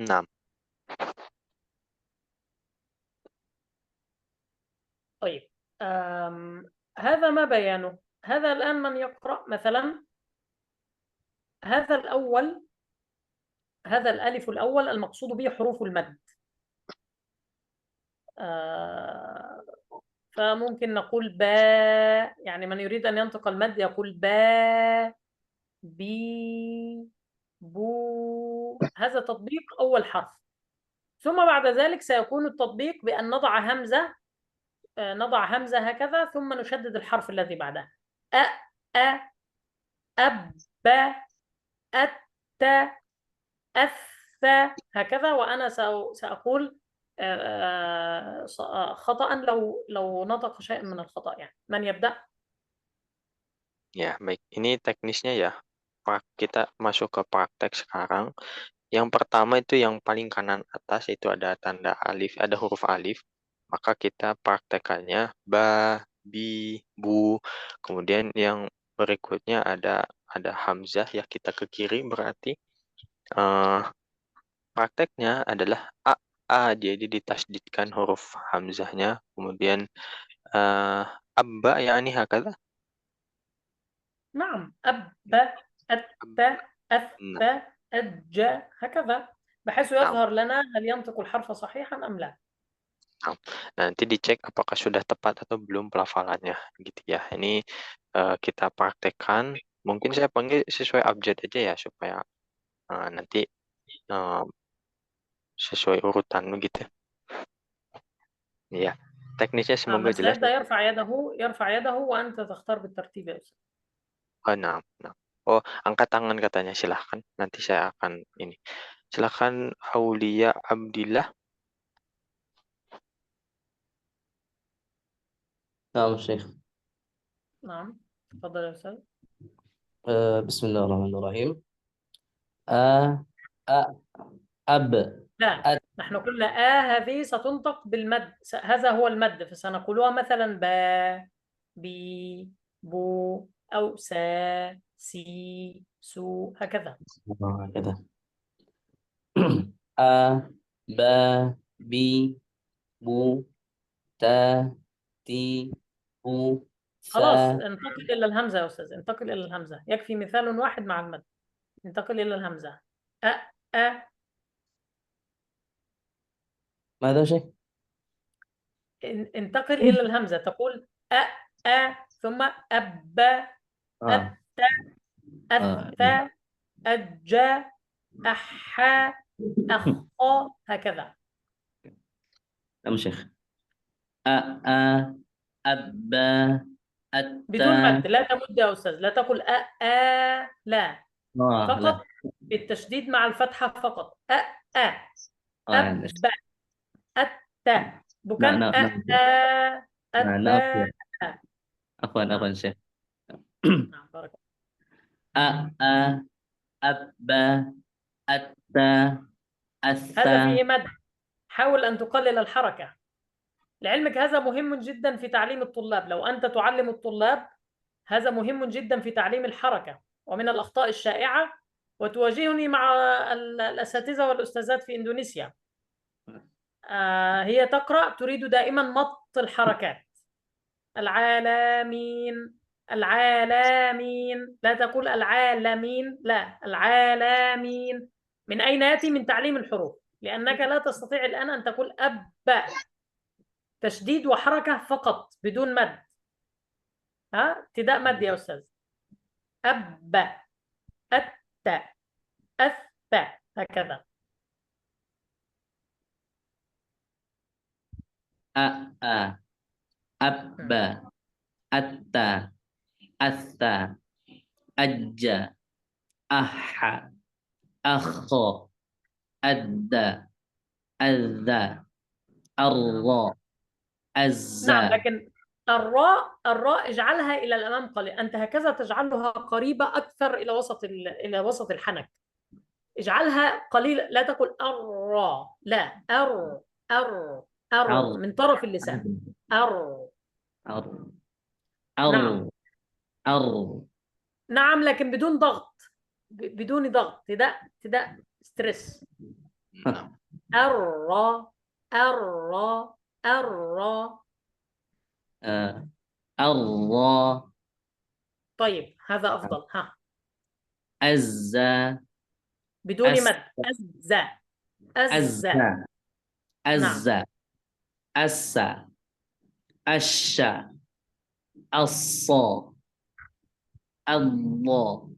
Nah, طيب. هذا ما بيانه. هذا الآن من يقرأ مثلا هذا الأول، هذا الألف الأول المقصود به حروف المد. فممكن نقول با، يعني من يريد أن ينطق المد يقول با، بي، بو. هذا تطبيق أول حرف. ثم بعد ذلك سيكون التطبيق بأن نضع همزة، نضع همزة هكذا ثم نشدد الحرف الذي بعدها. أ، أ، أب، أت، أث، هكذا. وأنا سأقول خطأ لو نطق شيء من الخطأ. يعني من يبدأ؟ ya baik. Ini teknisnya ya. Kita masuk ke praktek sekarang. Yang pertama itu yang paling kanan atas itu ada tanda alif, ada huruf alif. Maka kita praktekannya ba, bi, bu. Kemudian yang berikutnya ada hamzah ya, kita ke kiri berarti prakteknya adalah a, jadi ditasdidkan huruf hamzahnya. Kemudian abba yani hakadha. نعم. أب، أت، أث، Nah, أج، هكذا. بحيث Nah, يظهر لنا هل ينطق الحرف صحيحا أم لا. nanti dicek apakah sudah tepat atau belum pelafalannya, gitu ya. Ini kita praktekkan. Mungkin saya panggil sesuai abjad aja ya, supaya nanti sesuai urutan gitu. Ya, teknisnya semoga من jelas. سيبدأ يرفع يده وأنت تختار بالترتيب يا أستاذ. Nah. Oh, angkat tangan katanya, silahkan. Nanti saya akan ini. Silahkan Aulia Abdillah. نعم شيخ. نعم تفضل يا أستاذ. بسم الله الرحمن الرحيم. أ أب لا، أد نحن قلنا هذه ستنطق بالمد، هذا هو المد، فسنقولها مثلا با، بي، بو، أو سا، سي، سو، هكذا. كده. أ با بي بو تا تي بو خلاص ثا. انتقل إلى الهمزة يا أستاذ، انتقل إلى الهمزة، يكفي مثال واحد مع المد. انتقل إلى الهمزة. أ ماذا شيخ؟ انتقل إلى الهمزة، تقول ثم أب، أت، أث، أج، أح، أخ، هكذا. نعم شيخ. أ أب بدون أتا. مد، لا تمد يا أستاذ، لا تقل لا، لا. فقط بالتشديد مع الفتحة فقط. أب، أت، bukan نعم أب. عفوا شيخ. نعم بارك الله. أب أتا هذا أثا. فيه مد، حاول أن تقلل الحركة. لعلمك هذا مهم جدا في تعليم الطلاب، لو أنت تعلم الطلاب هذا مهم جدا في تعليم الحركة، ومن الأخطاء الشائعة وتواجهني مع الأساتذة والأستاذات في إندونيسيا. هي تقرأ تريد دائما مط الحركات، العالمين، العالمين، لا تقول العالمين، لا، العالمين. من أين يأتي؟ من تعليم الحروف، لأنك لا تستطيع الآن أن تقول أب، تشديد وحركة فقط بدون مد. ابتداء مد يا أستاذ. أب، أت، أث، هكذا. أب أتا أثا أج أح أخ أد أذى الراء الزا. نعم، لكن الراء اجعلها إلى الأمام قليلا، أنت هكذا تجعلها قريبة أكثر إلى وسط الحنك، اجعلها قليلة، لا تقل الراء، لا، من طرف اللسان. نعم نعم، لكن بدون ضغط، بدون ضغط، ابتداء ستريس. الراء، الراء. طيب هذا أفضل. الزا بدون مد. الزا. الزا السا الشا الصا الله.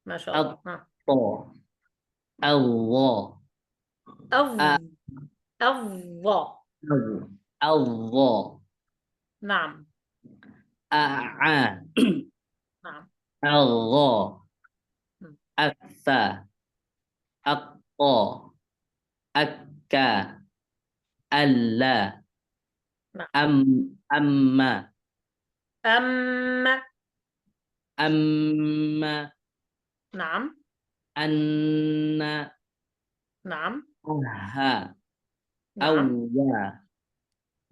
ما شاء الله. الله الله. نعم نعم. الغا أكثى أقى أكا ألا أما نعم أن نعم أها نعم أويا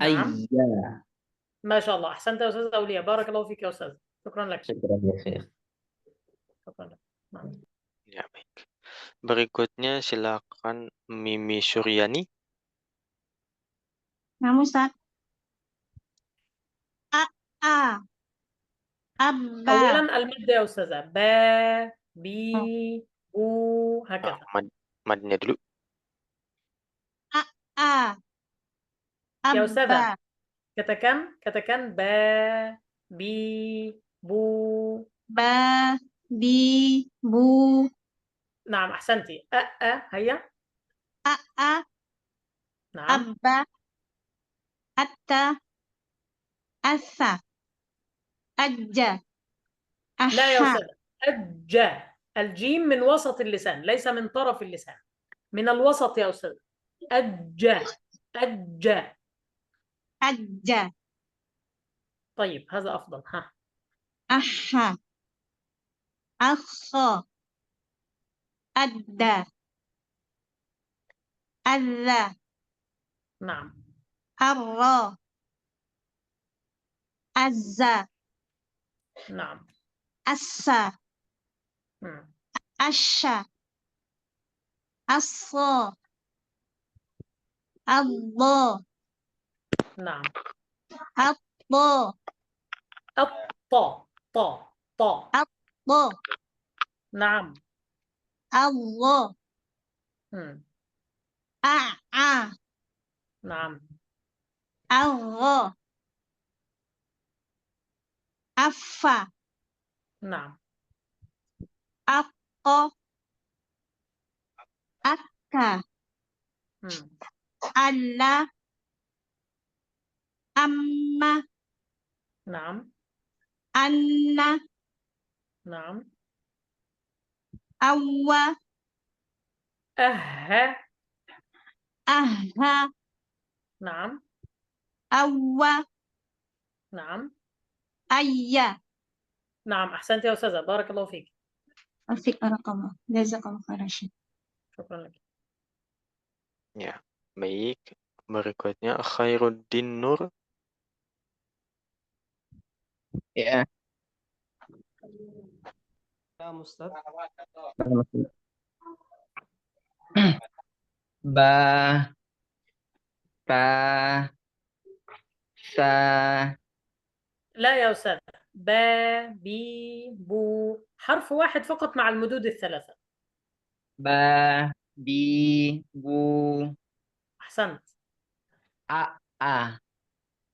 نعم. أيا. ما شاء الله، أحسنت يا أستاذ أولياء، بارك الله فيك يا أستاذ، شكرا لك. شكرا يا شيخ. شكرا لك. نعم. Ya, baik. Berikutnya silakan Mimi Suryani. Namun Ustaz. أبا. أولا المد يا أستاذة، با، بي، بو، هكذا. Madnya dulu. A. Ya Ustazah, Abba. katakan ba, bi, bu. Ba. Bi. Bu. نعم أحسنتي. هيا. A. نعم. Abba. Atta. Asa. Ajja. لا يا Aha. أستاذ، أجا. الجيم من وسط اللسان ليس من طرف اللسان، من الوسط يا أستاذ. أجا. أجا. Ajja. طيب هذا أفضل. ها. Aha. Akha. Adda. Alla. نعم. Arra. Azza. نعم. Assa. مم. Asha. Assa. Allah. نعم. Allah. الطا. طا. طا. Allah. نعم. Allah. مم. A'a. نعم. Agha. Affa. نعم. Aqqa. Akka. مم. Alla. Amma. نعم. Anna. نعم. Awwa. أه. Aha. نعم. Awwa. نعم. Ayya. نعم أحسنت يا أستاذة، بارك الله فيك. Asik barakallah. Jazakallah khairan. شكرا لك. Ya, baik. Berikutnya Khairuddin Nur. Ya. Ustaz. Ba, ta, sa, لا يا أستاذ، با، بي، بو، حرف واحد فقط مع المدود الثلاثة. ba, bi, bu, أحسنت. a,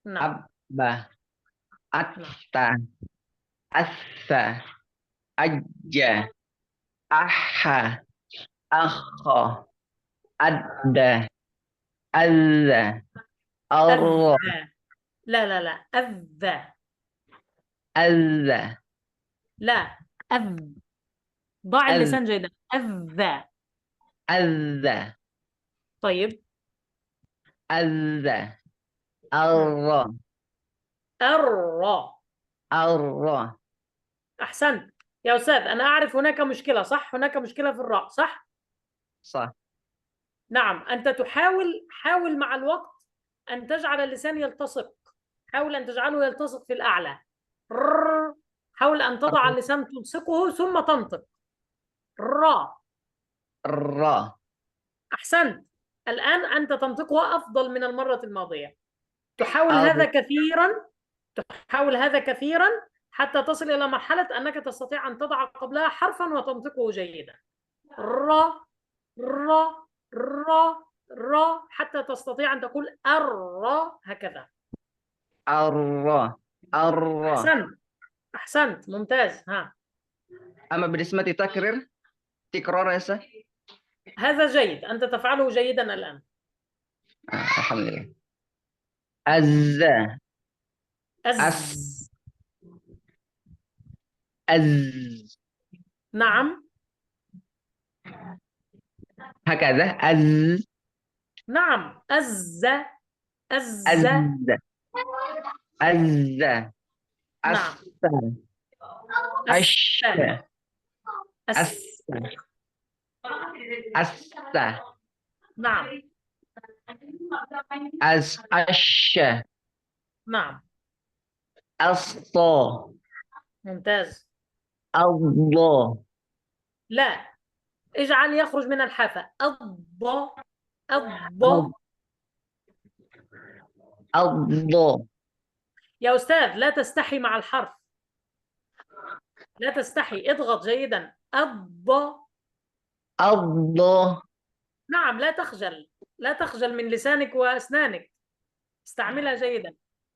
نعم. abba, نعم. atta, assa, ajja, aha, akha, adda, azza, arra, أذى. لا لا لا، أذى. azza, لا، أذ. ضع اللسان جيدا. أذى. azza, طيب. azza, arra, الراء. arra. أحسنت يا أستاذ. أنا أعرف هناك مشكلة، صح؟ هناك مشكلة في الراء، صح؟ صح. نعم. أنت حاول مع الوقت أن تجعل اللسان يلتصق. حاول أن تجعله يلتصق في الأعلى. حاول أن تضع اللسان تلصقه ثم تنطق. را. را. أحسنت. الآن أنت تنطقها أفضل من المرة الماضية. تحاول هذا كثيرا. تحاول هذا كثيرا حتى تصل إلى مرحلة أنك تستطيع أن تضع قبلها حرفا وتنطقه جيدا. را را را را حتى تستطيع أن تقول الرا هكذا. الرا. الرا. أحسنت. أحسنت. ممتاز. ها. أما بالنسبة للتكرير تكرار يا أستاذ؟ هذا جيد. أنت تفعله جيدا الآن. الحمد لله. أز. أز. أز. نعم. هكذا أز. نعم. أز. أز. أز. أز. نعم. أش. أس. أس. نعم. أش. نعم. الصا. ممتاز. الله. لا، اجعل يخرج من الحافة. الض. الض. الله. يا أستاذ لا تستحي مع الحرف. لا تستحي، اضغط جيدا. الض. الله. نعم لا تخجل. لا تخجل من لسانك وأسنانك، استعملها جيدا.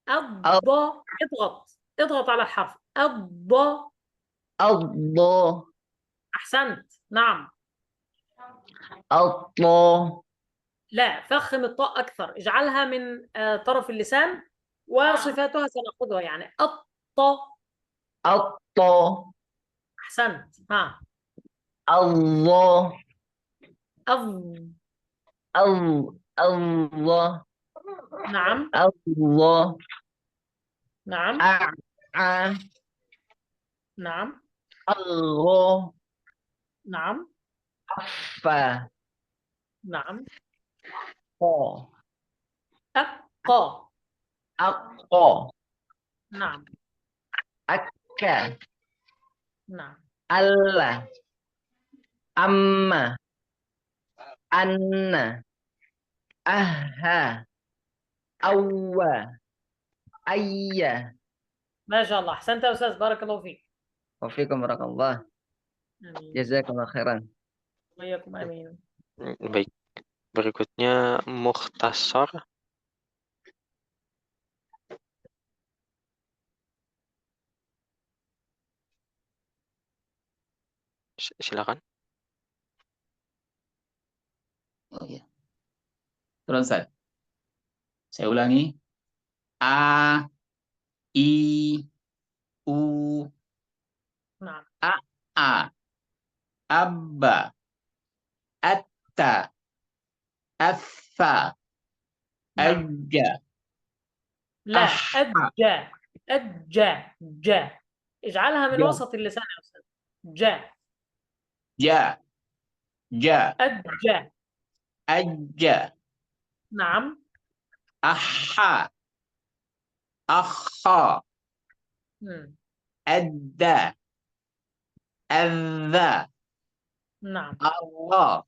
الض، اضغط على الحرف الض. الله أحسنت، نعم. الله لا، فخم الطاء أكثر، اجعلها من طرف اللسان، وصفاتها سنأخذها يعني الطاء. الله أحسنت. ها. الله أض. الله نعم. الله نعم. أع نعم. الله نعم. أفا نعم. قا أقى. أقا نعم. أكا نعم. ألا أما أن أها أوا أيا. ما شاء الله، أحسنت يا أستاذ، بارك الله فيك. وفيكم بارك الله. آمين. جزاكم الله خيرا. وإياكم، آمين. Baik, berikutnya mukhtasar. Silakan. Oh ya. Terus saya ulangi. A, I, U, نعم. A, Abba, Atta, Affa, نعم. Ajja, لا، أح أجا. أجا. جا، اجعلها من جا وسط اللسان يا أستاذ. جا. جا جا أجا. أجا نعم. أحا أخا مم. أدى أذى نعم. الله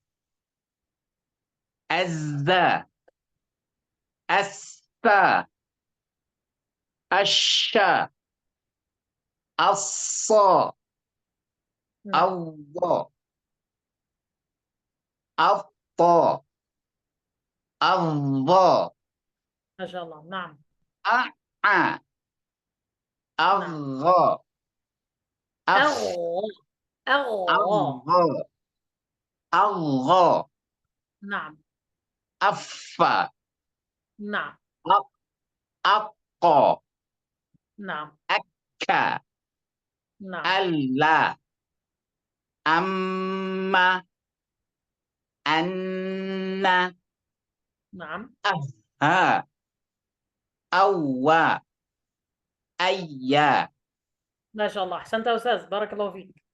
أزى أسفى أشى الصى نعم. الله الطى الضى ما شاء الله. نعم. أعى نعم. أغى أف أغ. أغ. أغى أغى نعم. أفى نعم. أقى نعم. أكى نعم. ألا أما أن نعم. أها أوى أيا. ما شاء الله، أحسنت يا أستاذ، بارك الله فيك.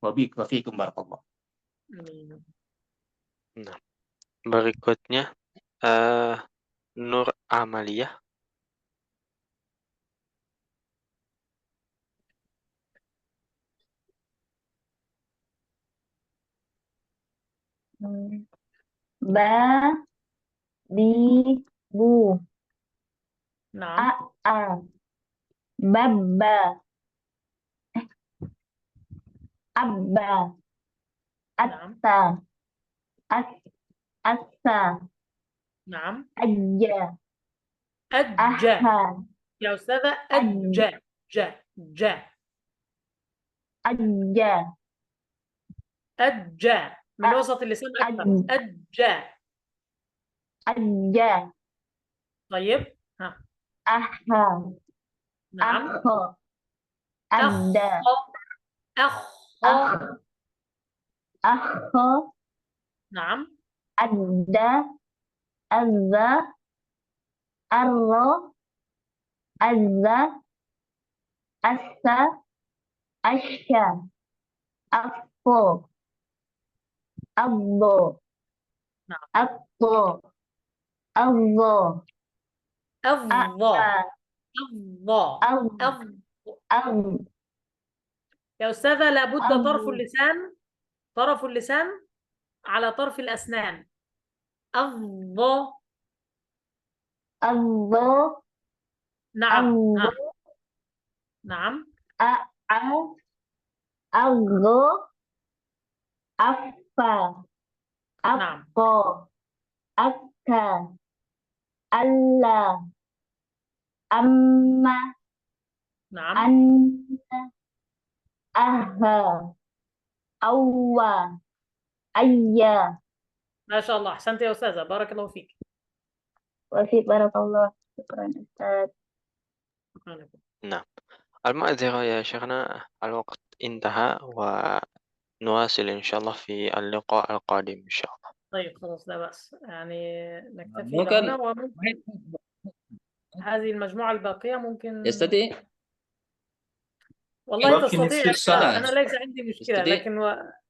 وبيك وفيكم بارك الله. آمين. Nah, berikutnya Nur Amalia. Ba, di, bu, نعم. a, babba, abba, نعم. atta, assa, نعم. ajja, أجا. aha, يا أستاذة، أجا. جا. جا. ajja, أجا، من وسط اللسان أكثر. أجا. ajja, طيب. ها. aha, نعم. akho, أخ. adda, أخ. akho, نعم. adda, azza, arro, azza, assa, asha, affo, abbo, نعم. abbo, الله الله. الله. أو أو يا أستاذة، لابد أو طرف اللسان على طرف الأسنان. الله. الله نعم. الله ها. نعم. أ الله أفا نعم. أفا أف alla, amma, نعم. anna, aha, awwa, ayya. ما شاء الله، أحسنت يا أستاذة، بارك الله فيك. وفيك بارك الله. شكرا أستاذ. شكرا لكم. نعم. المعذرة يا شيخنا، الوقت انتهى، ونواصل إن شاء الله في اللقاء القادم إن شاء الله. طيب خلاص، لا بأس، يعني نكتفي ممكن لهنا، وممكن هذه المجموعة الباقية ممكن. يستطيع والله باقي تستطيع نصف يا أستاذ، ساعة. أنا ليس عندي مشكلة، يستطيع لكن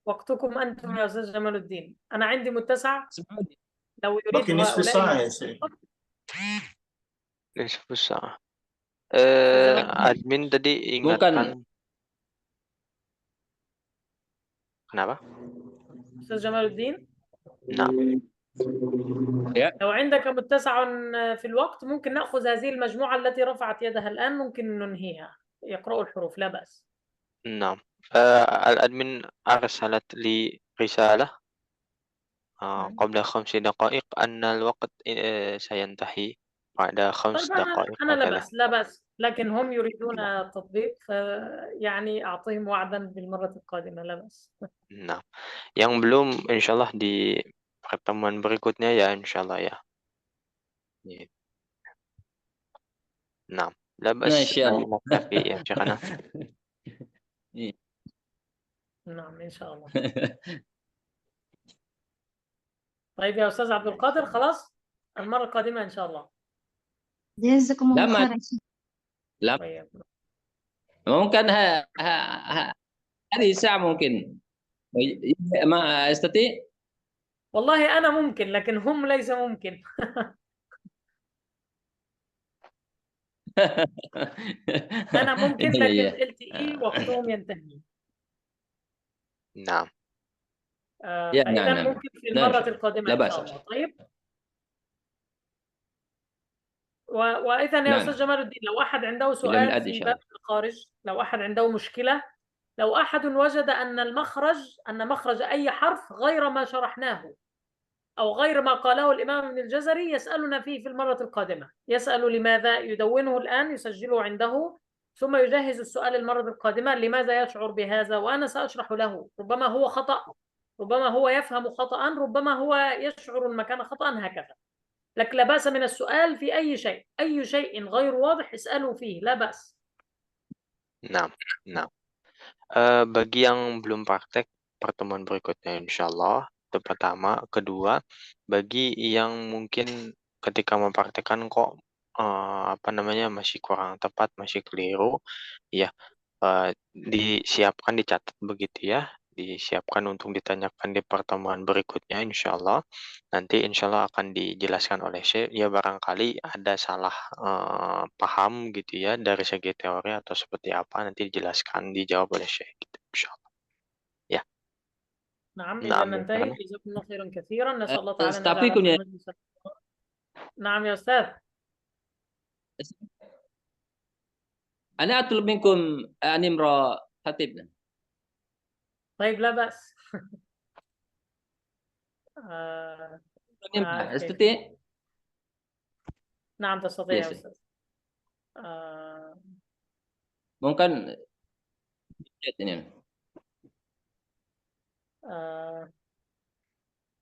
وقتكم أنتم يا أستاذ جمال الدين، أنا عندي متسع اسمعوني. لو يريد باقي نصف هؤلاء ساعة يا شيخ. نصف الساعة. أستاذ جمال الدين. Admin tadi Bukan ingatkan. Kenapa? أستاذ جمال الدين، Nah, ya. لو عندك متسع في الوقت ممكن نأخذ هذه المجموعة التي رفعت يدها الآن، ممكن ننهيها، يقرأوا الحروف لا بأس. nah. الأدمن أرسلت لي رسالة قبل 5 دقائق أن الوقت سينتهي بعد 5 طيب دقائق أنا لا هكذا. بأس، لا بأس، لكن هم يريدون التطبيق، يعني أعطيهم وعدا بالمرة القادمة، لا بأس. Nah, yang belum insya Allah di pertemuan berikutnya ya insya Allah ya. Gitu. Nah, لا Nah, بأس insya Allah. نكتفي يا شيخنا. نعم إن شاء الله. طيب يا أستاذ عبد القادر، خلاص المرة القادمة إن شاء الله. جزاكم الله لما خير يا شيخ. لا طيب. ممكن هذه الساعة ممكن ما استطيع. والله أنا ممكن، لكن هم ليس ممكن. أنا ممكن، لكن iya. LTE وقتهم ينتهي. نعم. Ya, فإذا نعم. ممكن في نعم إن المرة شاء الله. القادمة لا إن بأس. شاء الله. طيب. وإذا يا نعم. أستاذ جمال الدين، لو أحد عنده إلى سؤال الآن إن في شاء باب الله. الخارج، لو أحد عنده مشكلة، لو أحد وجد أن مخرج أي حرف غير ما شرحناه أو غير ما قاله الإمام ابن الجزري، يسألنا فيه في المرة القادمة، يسأل لماذا، يدونه الآن، يسجله عنده، ثم يجهز السؤال المرة القادمة، لماذا يشعر بهذا، وأنا سأشرح له. ربما هو خطأ، ربما هو يفهم خطأ، ربما هو يشعر المكان خطأ، هكذا. لكن لا بأس من السؤال في أي شيء، أي شيء غير واضح اسألوا فيه، لا بأس. Nah, nah. Bagi yang belum praktek, pertemuan berikutnya insya Allah. Itu pertama. Kedua, bagi yang mungkin ketika mempraktekkan kok masih kurang tepat, masih keliru, ya disiapkan, dicatat begitu ya, disiapkan untuk ditanyakan di pertemuan berikutnya insya Allah. Nanti insya Allah akan dijelaskan oleh Syekh, ya barangkali ada salah paham gitu ya dari segi teori atau seperti apa, nanti dijelaskan, dijawab oleh Syekh gitu insya Allah ya. نعم إذا Nah, ننتهي. karena جزاكم الله خيرا كثيرا، نسأل الله تعالى أن Tapi يجعل هذا punya المجلس. نعم يا أستاذ. أنا أطلب منكم نمرة خطيبنا. طيب لا بأس. أعرف كيف. استطيع. نعم تستطيع يا Yes. أستاذ. Mungkin ini.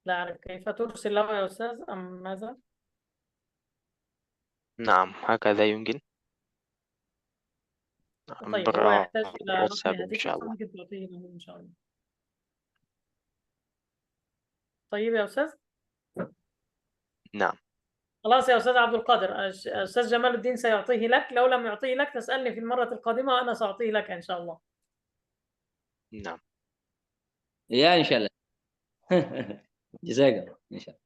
لا أعرف كيف ترسل له يا أستاذ أم ماذا؟ نعم هكذا يمكن. طيب هو يحتاج إلى رقم واتساب إن هاتفه، شاء الله. فممكن تعطيه له إن شاء الله. طيب يا أستاذ. نعم. خلاص يا أستاذ عبد القادر، أستاذ جمال الدين سيعطيه لك، لو لم يعطيه لك تسألني في المرة القادمة وأنا سأعطيه لك إن شاء الله. نعم. Ya insya Allah. Jazakallah. Insya Allah.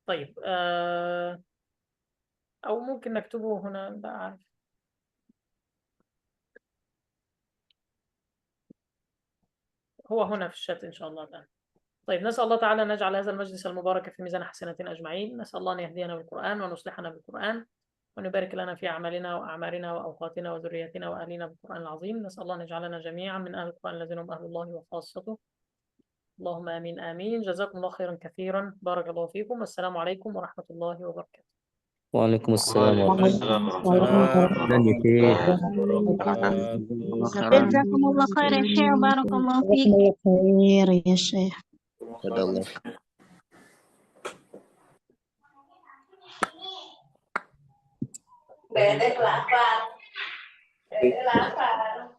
طيب أو ممكن نكتبه هنا، لا أعرف. هو هنا في الشات إن شاء الله الآن. طيب نسأل الله تعالى أن نجعل هذا المجلس المبارك في ميزان حسناتنا أجمعين. نسأل الله أن يهدينا بالقرآن ونصلحنا بالقرآن، وأن يبارك لنا في أعمالنا وأعمارنا وأوقاتنا وذرياتنا وأهلنا بالقرآن العظيم. نسأل الله أن يجعلنا جميعا من أهل القرآن الذين هم أهل الله وخاصته. اللهم آمين آمين. جزاكم الله خيرا كثيرا. بارك الله فيكم. السلام عليكم ورحمة الله وبركاته. وعليكم السلام ورحمة Waalaikumsalam الله. Jazakumullah khair ya Syekh. Barakallahu fiik. Khair ya Syekh. الله. Bedek lapar. Bedek lapar.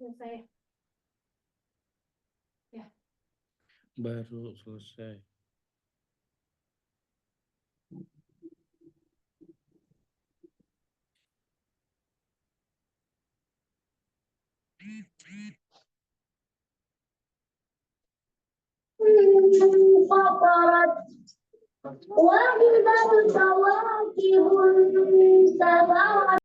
Selesai. Ya. Baru selesai. فطرت وإذا الكواكب انتثرت